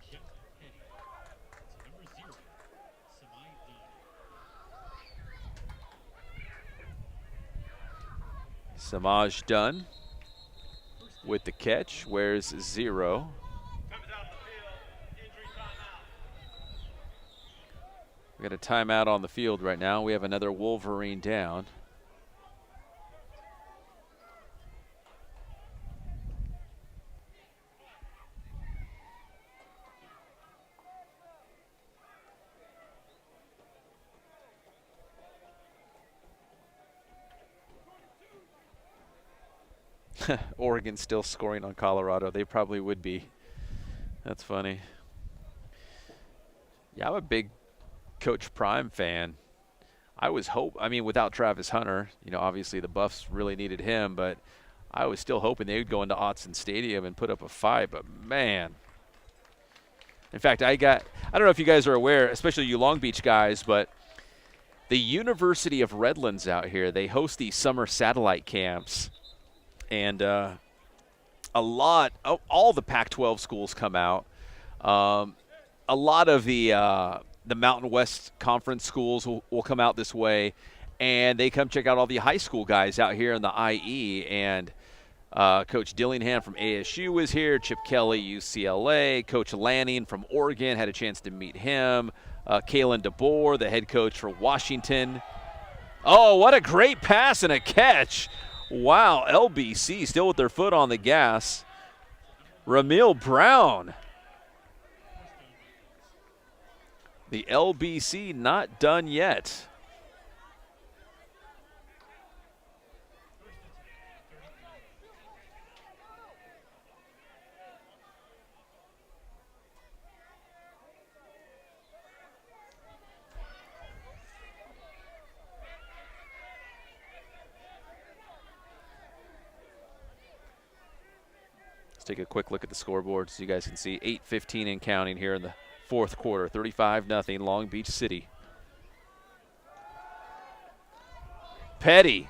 Jeff Petty. To number 0, Samai Dunn. Samaj Dunn. with the catch. Where's 0? Comes out the field. Injury timeout. We got a timeout on the field right now. We have another Wolverine down. Oregon's still scoring on Colorado. They probably would be. That's funny. Yeah, I'm a big Coach Prime fan. I mean, without Travis Hunter, obviously the Buffs really needed him, but I was still hoping they would go into Autzen Stadium and put up a fight, but man. In fact, I don't know if you guys are aware, especially you Long Beach guys, but the University of Redlands out here, they host these summer satellite camps, and all the Pac-12 schools come out. A lot of the Mountain West Conference schools will come out this way, and they come check out all the high school guys out here in the IE. And Coach Dillingham from ASU was here, Chip Kelly, UCLA, Coach Lanning from Oregon, had a chance to meet him, Kalen DeBoer, the head coach for Washington. Oh, what a great pass and a catch. Wow, LBC still with their foot on the gas. Ramil Brown. The LBC not done yet. Let's take a quick look at the scoreboard so you guys can see 8:15 and counting here in the fourth quarter, 35-0 Long Beach City. Petty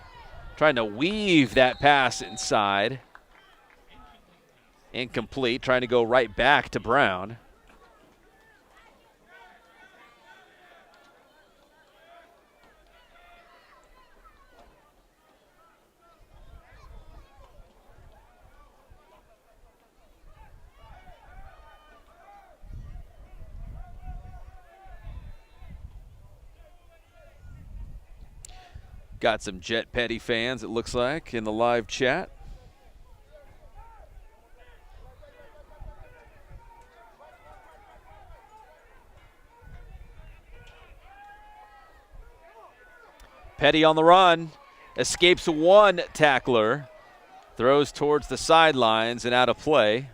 trying to weave that pass inside. Incomplete, trying to go right back to Brown. Got some Jet Petty fans, it looks like, in the live chat. Petty on the run, escapes one tackler, throws towards the sidelines and out of play.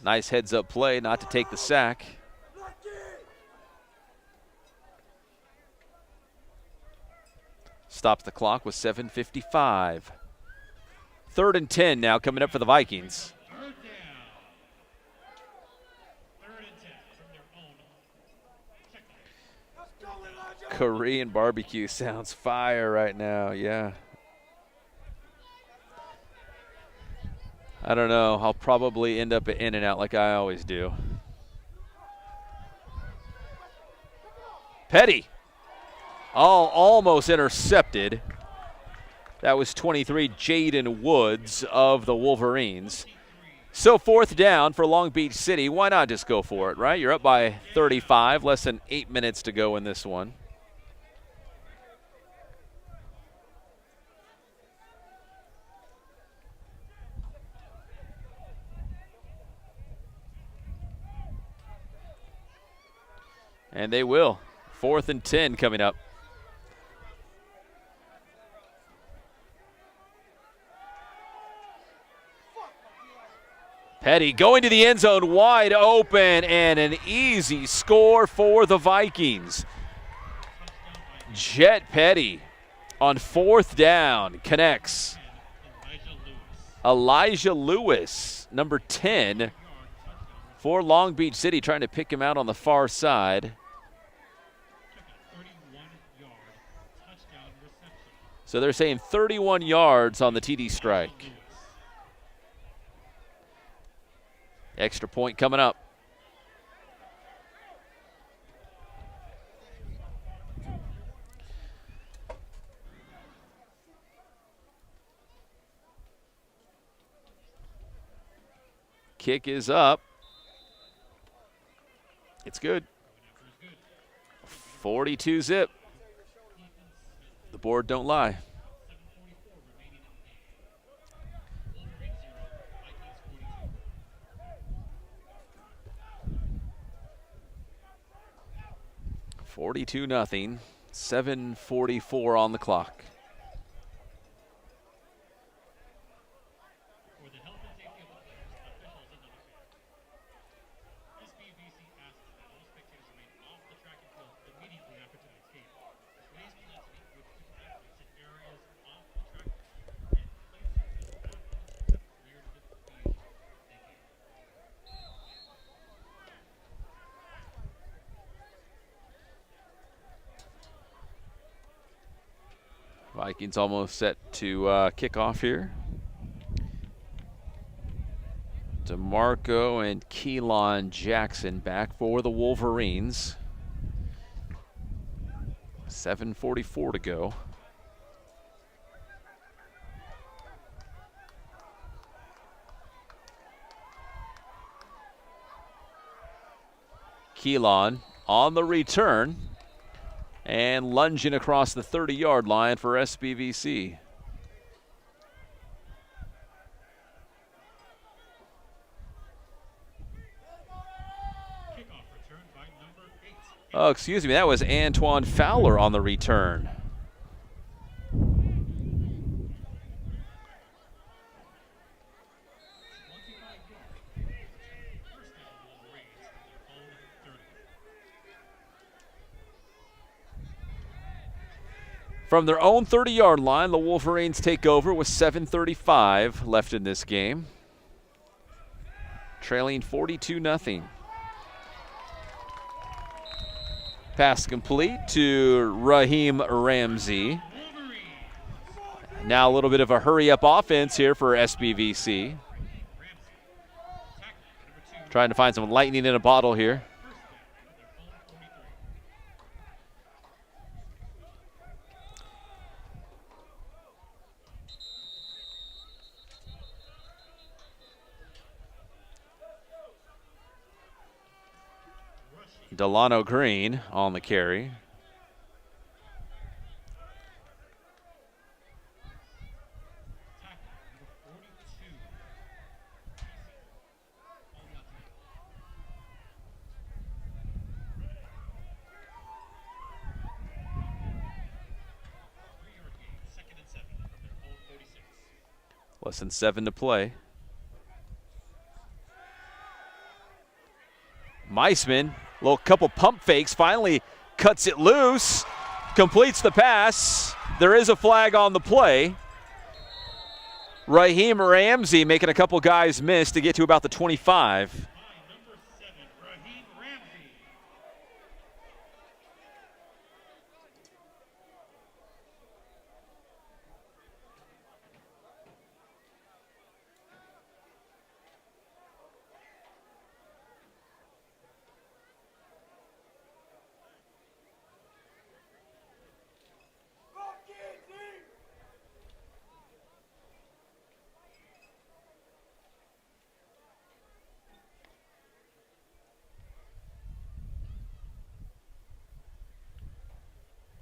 Nice heads-up play not to take the sack. Stops the clock with 7:55. 3rd and 10 now coming up for the Vikings. Third down. 3rd and 10 from their own checkpoint. Korean barbecue sounds fire right now, yeah. I don't know. I'll probably end up at In-N-Out like I always do. Petty. Almost intercepted. That was 23, Jaden Woods of the Wolverines. So 4th down for Long Beach City. Why not just go for it, right? You're up by 35, less than 8 minutes to go in this one. And they will. 4th and 10 coming up. Petty going to the end zone, wide open, and an easy score for the Vikings. Jet Petty on 4th down connects. Elijah Lewis, number 10, for Long Beach City, trying to pick him out on the far side. So they're saying 31 yards on the TD strike. Extra point coming up. kick is up. It's good. 42 zip. The board don't lie. 42-0. 7:44 on the clock. For the health and safety of the players, officials, and other fans, SBVC asks that all spectators remain off the track and field immediately after tonight's game. This raised intensity would keep athletes in areas off the track and places in the bathroom clear to the field. Thank you. Vikings almost set to kick off here. DeMarco and Keelan Jackson back for the Wolverines. 7:44 to go. Keelan on the return and lunging across the 30-yard line for SBVC. Kickoff return by number 8. Oh, excuse me, that was Antoine Fowler on the return. From their own 30-yard line, the Wolverines take over with 7:35 left in this game. Trailing 42-0. Pass complete to Raheem Ramsey. Now a little bit of a hurry-up offense here for SBVC. Trying to find some lightning in a bottle here. Delano Green on the carry. Less than 7 to play. Meisman, little couple pump fakes, finally cuts it loose, completes the pass. There is a flag on the play. Raheem Ramsey making a couple guys miss to get to about the 25. Number 7, Raheem Ramsey.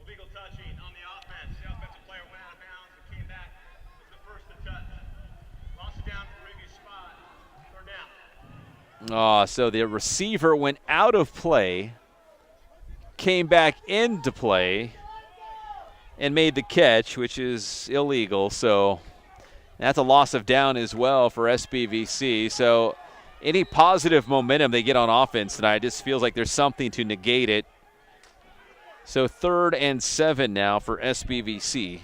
Illegal touching on the offense. The offensive player went out of bounds and came back. Was the first to touch. Lost it down to the previous spot. Third down. So the receiver went out of play, came back into play, and made the catch, which is illegal. So that's a loss of down as well for SBVC. So any positive momentum they get on offense tonight just feels like there's something to negate it. So 3rd and 7 now for SBVC.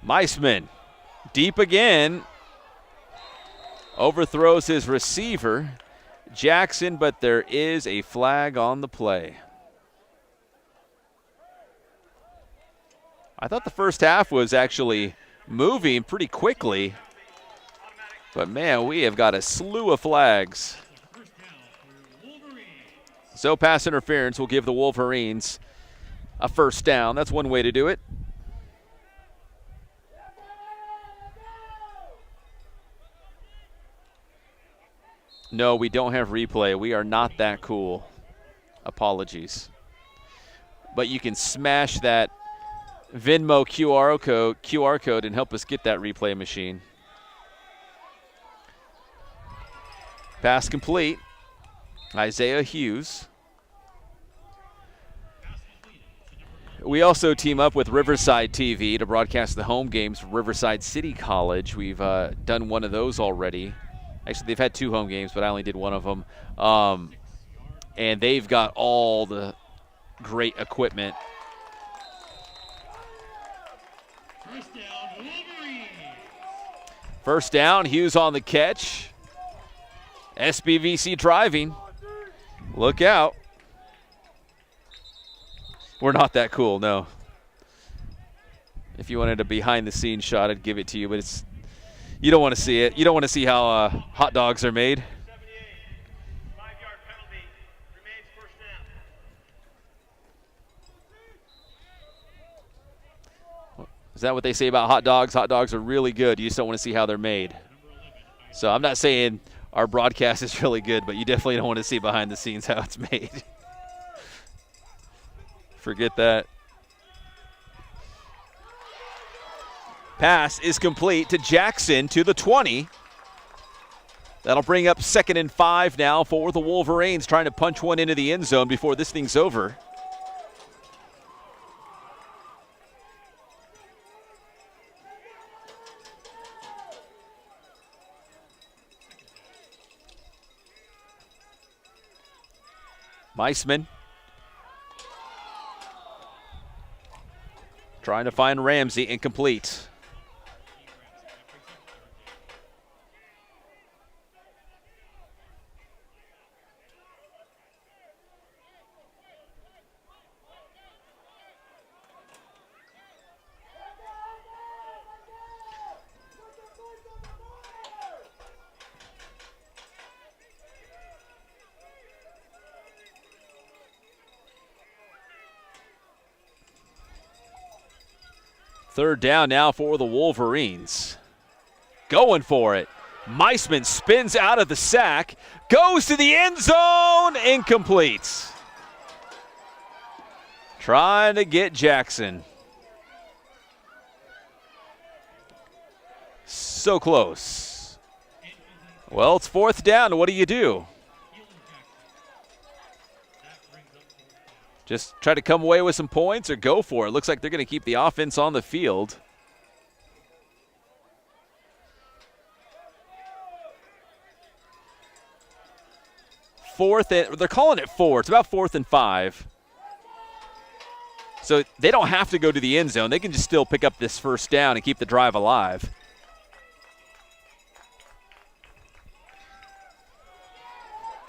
Meisman deep again. Overthrows his receiver, Jackson, but there is a flag on the play. I thought the first half was actually moving pretty quickly. But, man, we have got a slew of flags. So pass interference will give the Wolverines a first down. That's one way to do it. No, we don't have replay. We are not that cool. Apologies. But you can smash that Venmo QR code and help us get that replay machine. Pass complete. Isaiah Hughes. We also team up with Riverside TV to broadcast the home games for Riverside City College. We've done one of those already. Actually, they've had 2 home games, but I only did one of them. And they've got all the great equipment. First down, Wolverines. First down, Hughes on the catch. SBVC driving. Look out. We're not that cool, no. If you wanted a behind-the-scenes shot, I'd give it to you, but it's you don't want to see it. You don't want to see how hot dogs are made. 78, 5-yard penalty, remains first down. Is that what they say about hot dogs? Hot dogs are really good. You just don't want to see how they're made. So I'm not saying our broadcast is really good, but you definitely don't want to see behind the scenes how it's made. Forget that. Pass is complete to Jackson to the 20. That'll bring up 2nd and 5 now for the Wolverines, trying to punch one into the end zone before this thing's over. Meisman trying to find Ramsey, incomplete. Third down now for the Wolverines. Going for it. Meisman spins out of the sack, goes to the end zone, incomplete. Trying to get Jackson. So close. Well, it's 4th down. What do you do? Just try to come away with some points or go for it. Looks like they're going to keep the offense on the field. They're calling it 4. It's about 4th and 5. So they don't have to go to the end zone. They can just still pick up this first down and keep the drive alive.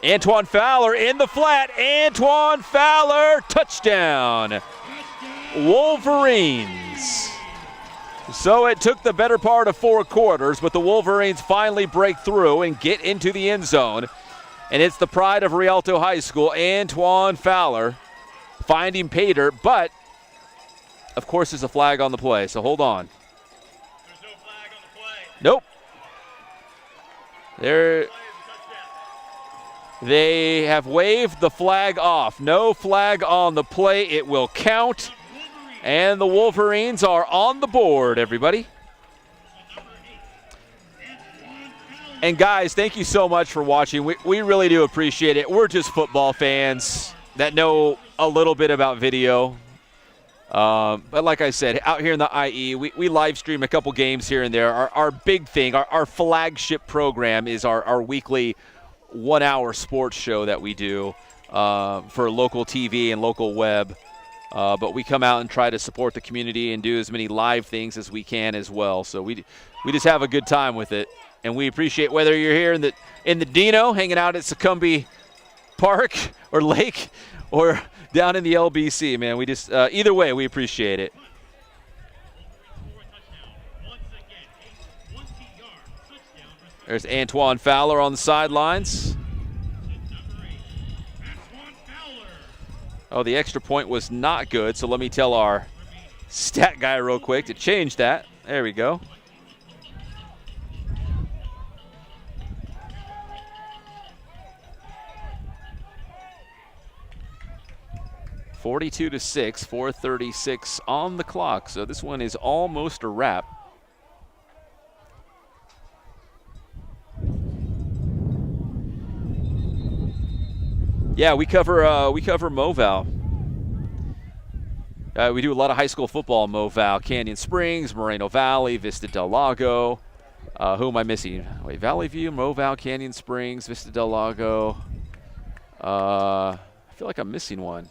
Antoine Fowler in the flat. Antoine Fowler, touchdown. Wolverines. So it took the better part of 4 quarters, but the Wolverines finally break through and get into the end zone. And it's the pride of Rialto High School, Antoine Fowler, finding Pater, but of course there's a flag on the play, so hold on. There's no flag on the play. Nope. They have waved the flag off. No flag on the play. It will count. And the Wolverines are on the board, everybody. And guys, thank you so much for watching. We really do appreciate it. We're just football fans that know a little bit about video. But like I said, out here in the IE, we live stream a couple games here and there. Our big thing, our flagship program is our weekly 1-hour sports show that we do for local TV and local web. But we come out and try to support the community and do as many live things as we can as well. So we just have a good time with it. And we appreciate whether you're here in the Dino, hanging out at Succumby Park or Lake, or down in the LBC, man. We just either way, we appreciate it. There's Antoine Fowler on the sidelines. Oh, the extra point was not good, so let me tell our stat guy real quick to change that. There we go. 42-6, 4:36 on the clock. So this one is almost a wrap. Yeah, we cover Moval. We do a lot of high school football in Moval, Canyon Springs, Moreno Valley, Vista del Lago. Who am I missing? Wait, Valley View, Moval, Canyon Springs, Vista del Lago. I feel like I'm missing one.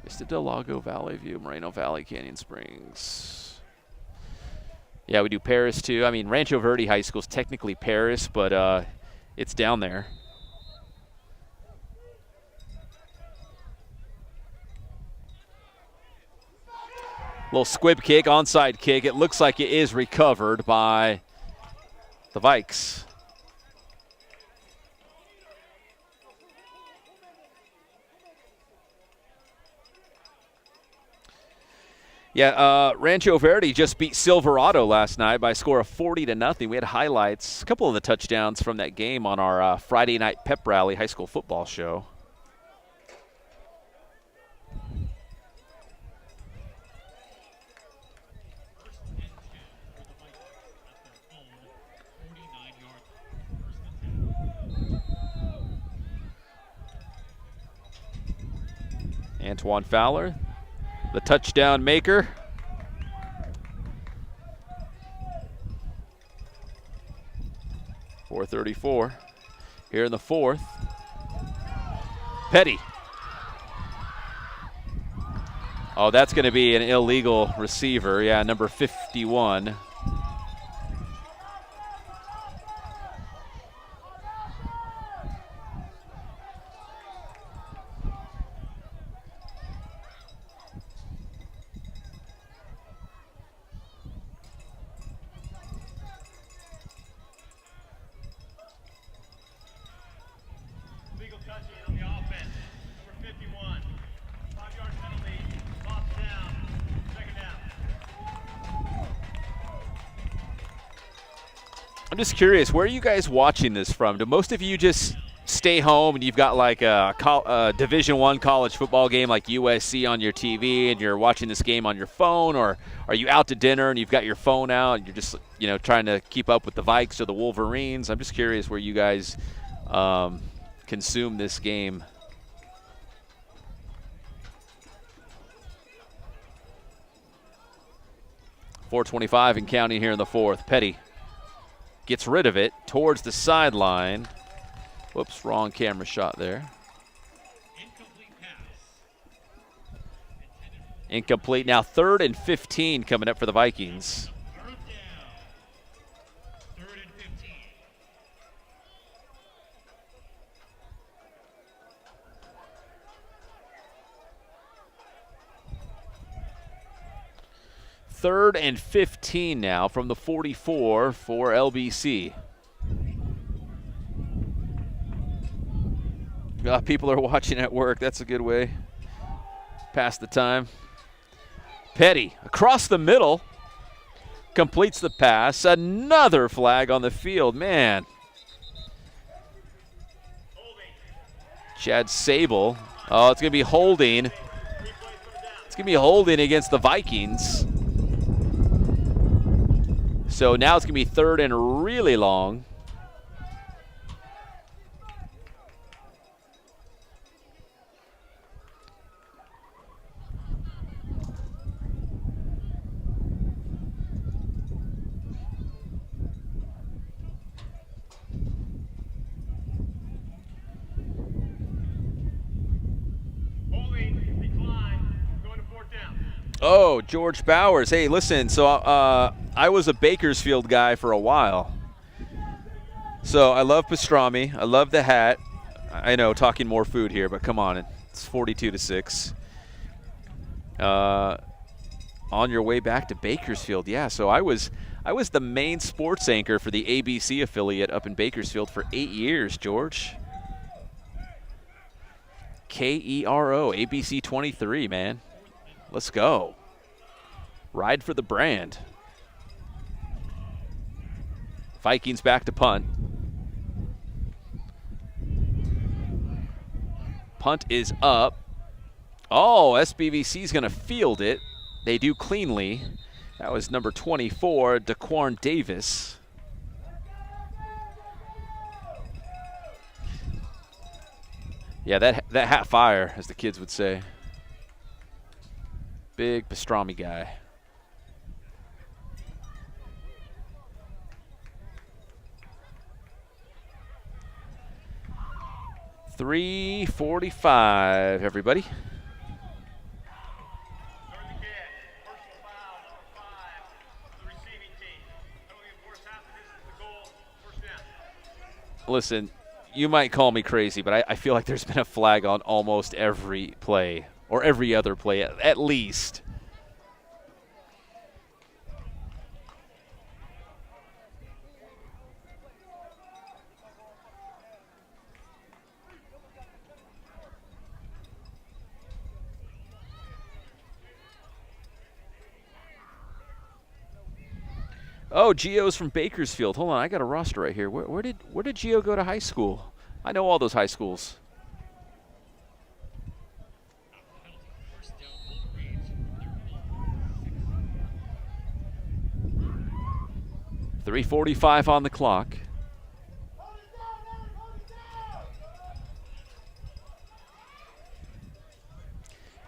Vista del Lago, Valley View, Moreno Valley, Canyon Springs. Yeah, we do Paris too. I mean, Rancho Verde High School is technically Paris, but it's down there. Little squib kick, onside kick. It looks like it is recovered by the Vikes. Yeah, Rancho Verde just beat Silverado last night by a score of 40-0. We had highlights, a couple of the touchdowns from that game on our Friday night pep rally high school football show. Antoine Fowler, the touchdown maker. .434 here in the fourth. Petty. Oh, that's going to be an illegal receiver. Yeah, number 51. I'm just curious, where are you guys watching this from? Do most of you just stay home and you've got like a Division I college football game like USC on your TV and you're watching this game on your phone, or are you out to dinner and you've got your phone out and you're just, you know, trying to keep up with the Vikes or the Wolverines? I'm just curious where you guys consume this game. .425 and counting here in the fourth. Petty gets rid of it towards the sideline. Whoops, wrong camera shot there. Incomplete. Now 3rd and 15 coming up for the Vikings. Third and 15 now from the 44 for LBC. People are watching at work. That's a good way. Pass the time. Petty across the middle. Completes the pass. Another flag on the field. Man. Chad Sable. Oh, it's going to be holding. It's going to be holding against the Vikings. So now it's going to be 3rd and really long. Oh, George Bowers. Hey, listen, so I was a Bakersfield guy for a while. So I love pastrami. I love the hat. I know, talking more food here, but come on. It's 42-6. On your way back to Bakersfield. Yeah, so I was the main sports anchor for the ABC affiliate up in Bakersfield for 8 years, George. KERO, ABC 23, man. Let's go. Ride for the brand. Vikings back to punt. Punt is up. Oh, SBVC is going to field it. They do cleanly. That was number 24, Daquan Davis. Yeah, that hat fire, as the kids would say. Big pastrami guy. .345, everybody. Listen, you might call me crazy, but I feel like there's been a flag on almost every play, or every other play at least. Oh, Gio's from Bakersfield. Hold on, I got a roster right here. Where did Gio go to high school? I know all those high schools. .345 on the clock.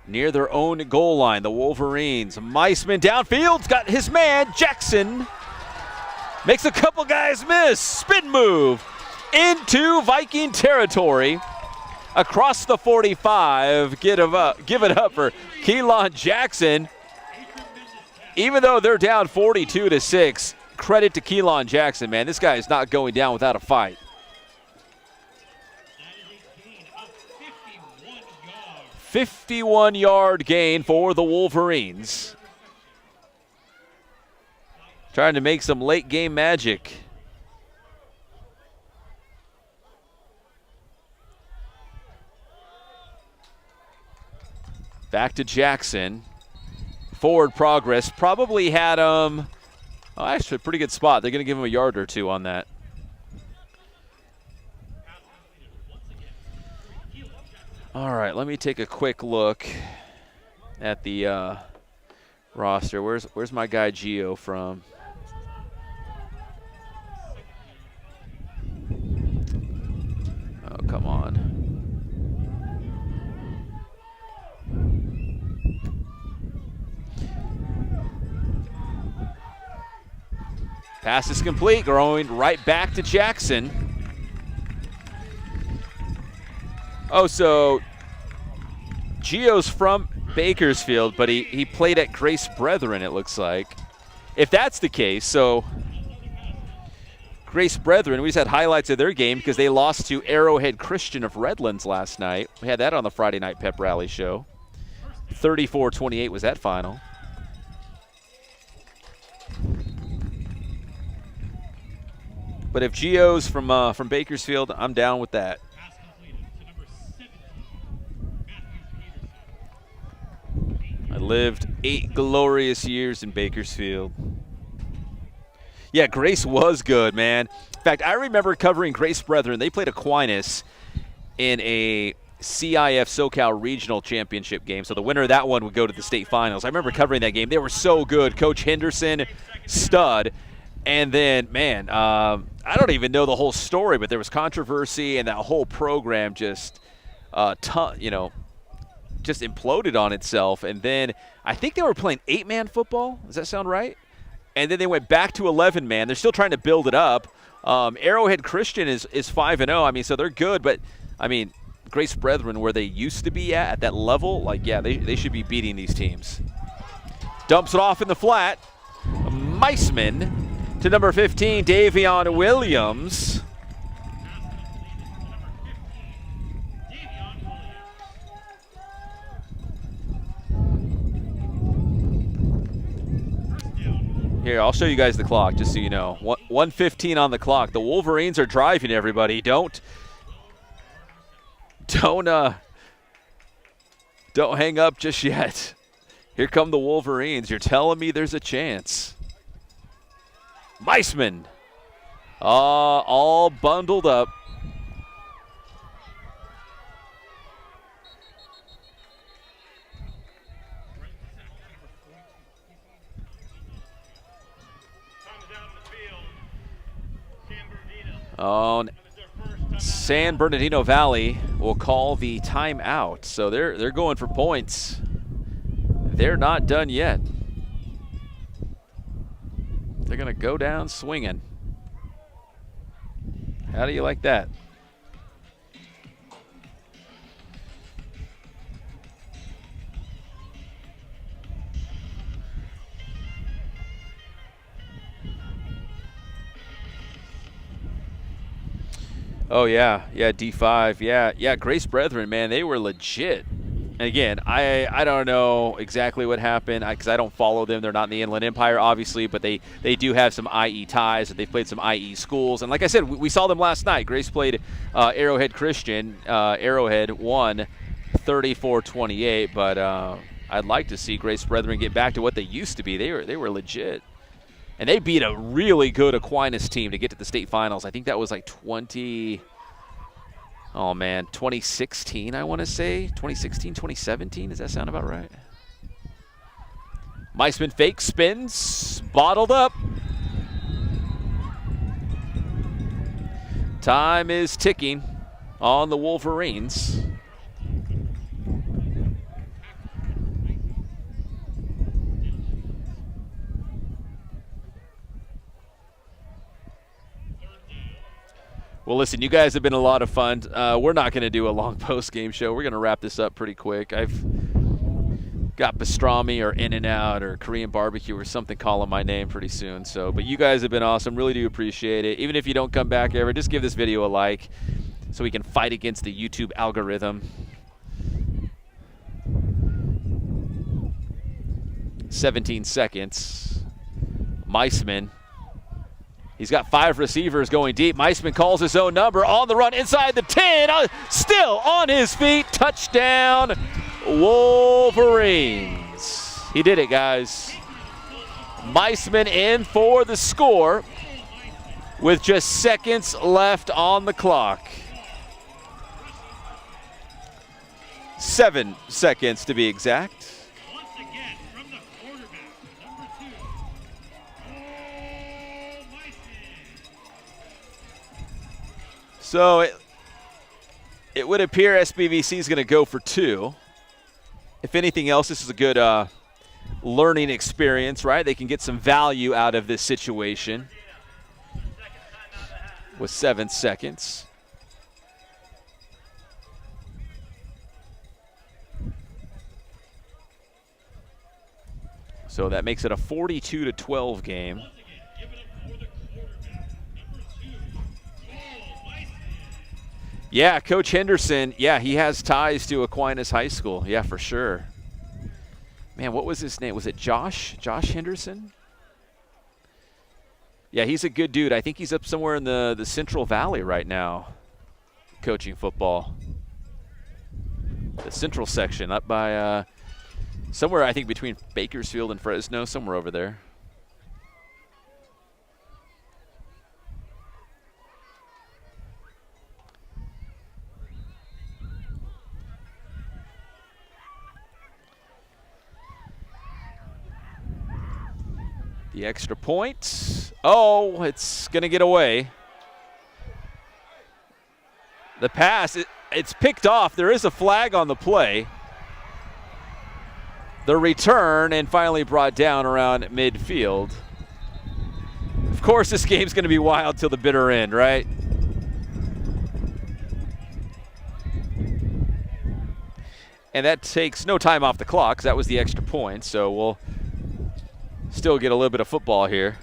Near their own goal line, the Wolverines. Meisman downfield's got his man, Jackson. Makes a couple guys miss. Spin move into Viking territory. Across the 45. Give it up for Keelan Jackson. Even though they're down 42-6, credit to Keelan Jackson, man. This guy is not going down without a fight. 51-yard gain for the Wolverines. Trying to make some late game magic. Back to Jackson. Forward progress. Probably had actually a pretty good spot. They're going to give him a yard or two on that. All right, let me take a quick look at the roster. Where's my guy Gio from? Oh, come on. Pass is complete, going right back to Jackson. Oh, so Gio's from Bakersfield, but he played at Grace Brethren, it looks like. If that's the case, so Grace Brethren, we just had highlights of their game because they lost to Arrowhead Christian of Redlands last night. We had that on the Friday Night Pep Rally show. 34-28 was that final. But if Gio's from Bakersfield, I'm down with that. I lived 8 glorious years in Bakersfield. Yeah, Grace was good, man. In fact, I remember covering Grace Brethren. They played Aquinas in a CIF SoCal Regional Championship game. So the winner of that one would go to the state finals. I remember covering that game. They were so good. Coach Henderson, stud. And then, man, I don't even know the whole story, but there was controversy, and that whole program just, just imploded on itself. And then I think they were playing 8-man football. Does that sound right? And then they went back to 11-man. They're still trying to build it up. Arrowhead Christian is 5-0. I mean, so they're good, but I mean, Grace Brethren, where they used to be at that level, like, yeah, they should be beating these teams. Dumps it off in the flat. Meisman to number 15, Davion Williams. Here, I'll show you guys the clock just so you know. 1:15 on the clock. The Wolverines are driving, everybody. Don't hang up just yet. Here come the Wolverines. You're telling me there's a chance. Meisman. All bundled up. Oh, San Bernardino Valley will call the timeout. So they're going for points. They're not done yet. They're going to go down swinging. How do you like that? Oh, yeah. Yeah, D5. Yeah, Grace Brethren, man, they were legit. And again, I don't know exactly what happened because I don't follow them. They're not in the Inland Empire, obviously, but they do have some IE ties. They've played some IE schools. And like I said, we saw them last night. Grace played Arrowhead Christian. Arrowhead won 34-28, but I'd like to see Grace Brethren get back to what they used to be. They were legit. And they beat a really good Aquinas team to get to the state finals. I think that was like 2016, I want to say. 2016, 2017. Does that sound about right? Meisman fake spins, bottled up. Time is ticking on the Wolverines. Well, listen, you guys have been a lot of fun. We're not going to do a long post-game show. We're going to wrap this up pretty quick. I've got pastrami or In-N-Out or Korean barbecue or something calling my name pretty soon. But you guys have been awesome. Really do appreciate it. Even if you don't come back ever, just give this video a like so we can fight against the YouTube algorithm. 17 seconds. Meisman. He's got 5 receivers going deep. Meisman calls his own number on the run inside the 10. Still on his feet. Touchdown, Wolverines. He did it, guys. Meisman in for the score with just seconds left on the clock. 7 seconds to be exact. So it would appear SBVC is going to go for 2. If anything else, this is a good learning experience, right? They can get some value out of this situation with 7 seconds. So that makes it a 42-12 game. Yeah, Coach Henderson, yeah, he has ties to Aquinas High School. Yeah, for sure. Man, what was his name? Was it Josh? Josh Henderson? Yeah, he's a good dude. I think he's up somewhere in the Central Valley right now, coaching football. The Central section, up by somewhere, I think, between Bakersfield and Fresno, somewhere over there. The extra point. Oh, it's going to get away. The pass, it's picked off. There is a flag on the play. The return and finally brought down around midfield. Of course, this game's going to be wild till the bitter end, right? And that takes no time off the clock because that was the extra point. So we'll still get a little bit of football here.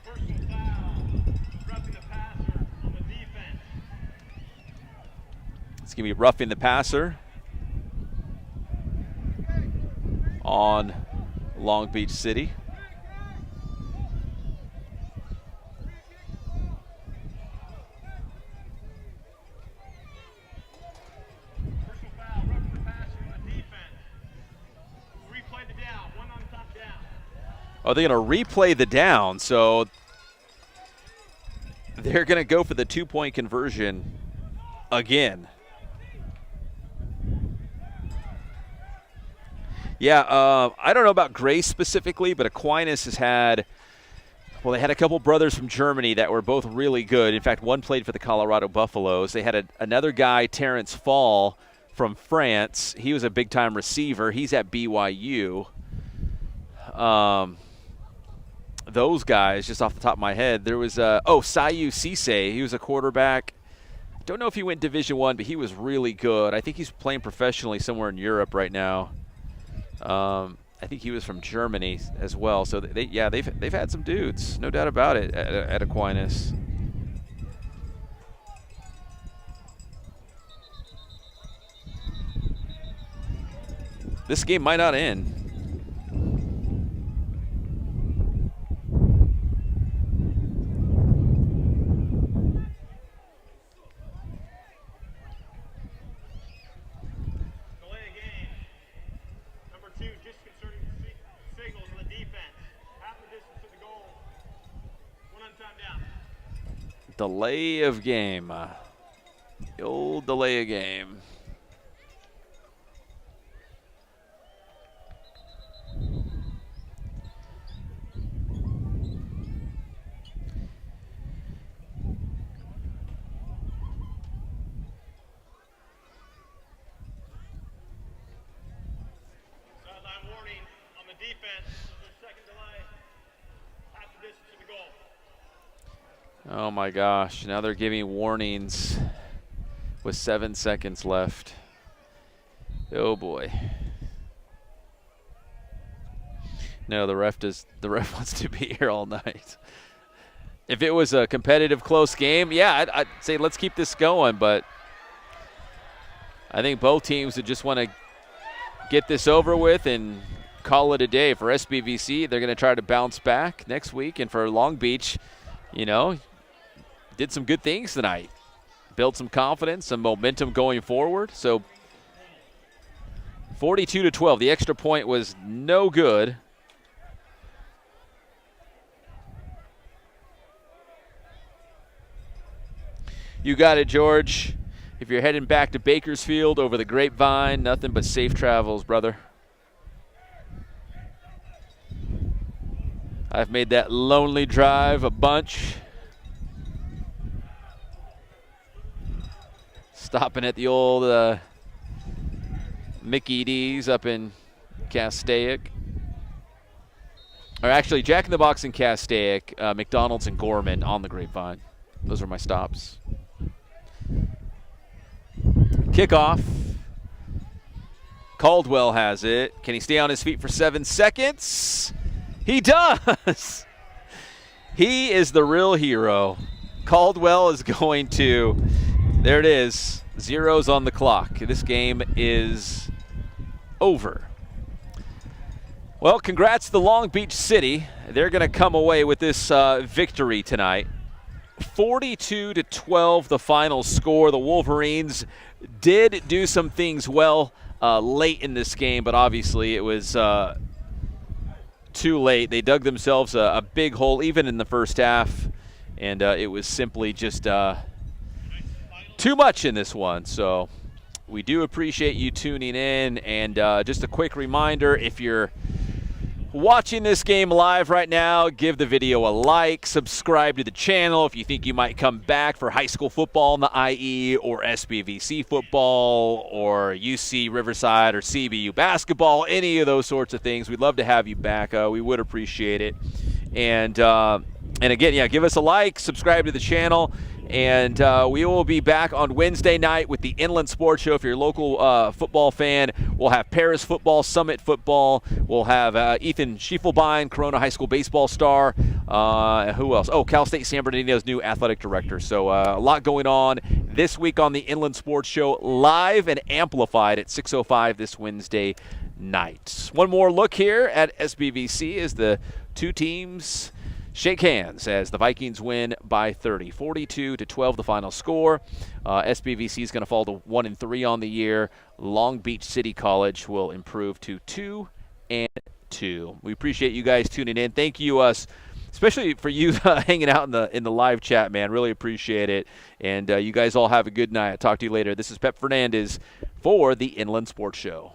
Personal foul, roughing the passer on the defense. It's going to be roughing the passer on Long Beach City. Oh, they're going to replay the down, so they're going to go for the 2-point conversion again. Yeah, I don't know about Grace specifically, but Aquinas has had – well, they had a couple brothers from Germany that were both really good. In fact, one played for the Colorado Buffaloes. They had another guy, Terrence Fall, from France. He was a big-time receiver. He's at BYU. Those guys, just off the top of my head, there was Sayu Cisse. He was a quarterback. Don't know if he went Division I, but he was really good. I think he's playing professionally somewhere in Europe right now. I think he was from Germany as well. So they've had some dudes, no doubt about it, at Aquinas. This game might not end. Delay a game. Number 2, disconcerting signals on the defense. Half the distance to the goal. 1 on time down. Delay of game. The old delay of game. Sideline warning on the defense. There's a second delay. Half the distance to the goal. Oh my gosh, now they're giving warnings with 7 seconds left. Oh boy. No, the ref wants to be here all night. If it was a competitive close game, yeah, I'd say let's keep this going, but I think both teams would just want to get this over with and call it a day. For SBVC, they're going to try to bounce back next week, and for Long Beach, did some good things tonight. Built some confidence, some momentum going forward. So 42-12. The extra point was no good. You got it, George. If you're heading back to Bakersfield over the Grapevine, nothing but safe travels, brother. I've made that lonely drive a bunch. Stopping at the old Mickey D's up in Castaic. Or actually, Jack in the Box in Castaic, McDonald's and Gorman on the Grapevine. Those are my stops. Kickoff. Caldwell has it. Can he stay on his feet for 7 seconds? He does. He is the real hero. Caldwell is going to, there it is, zeros on the clock. This game is over. Well, congrats to Long Beach City. They're going to come away with this victory tonight. 42-12, the final score. The Wolverines did do some things well late in this game, but obviously it was too late. They dug themselves a big hole even in the first half, and it was simply just too much in this one. So we do appreciate you tuning in, and just a quick reminder, if you're watching this game live right now, give the video a like, subscribe to the channel if you think you might come back for high school football in the IE or SBVC football or UC Riverside or CBU basketball, any of those sorts of things. We'd love to have you back. We would appreciate it. And again, yeah, give us a like, subscribe to the channel. And we will be back on Wednesday night with the Inland Sports Show. If you're a local football fan, we'll have Paris football, Summit football. We'll have Ethan Schiefelbein, Corona High School baseball star. Who else? Oh, Cal State San Bernardino's new athletic director. So a lot going on this week on the Inland Sports Show, live and amplified at 6:05 this Wednesday night. One more look here at SBVC as the two teams shake hands as the Vikings win by 30. 42-12 the final score. SBVC is going to fall to 1-3 on the year. Long Beach City College will improve to 2-2. We appreciate you guys tuning in. Thank you, especially for you hanging out in the live chat, man. Really appreciate it. And you guys all have a good night. I'll talk to you later. This is Pep Fernandez for the Inland Sports Show.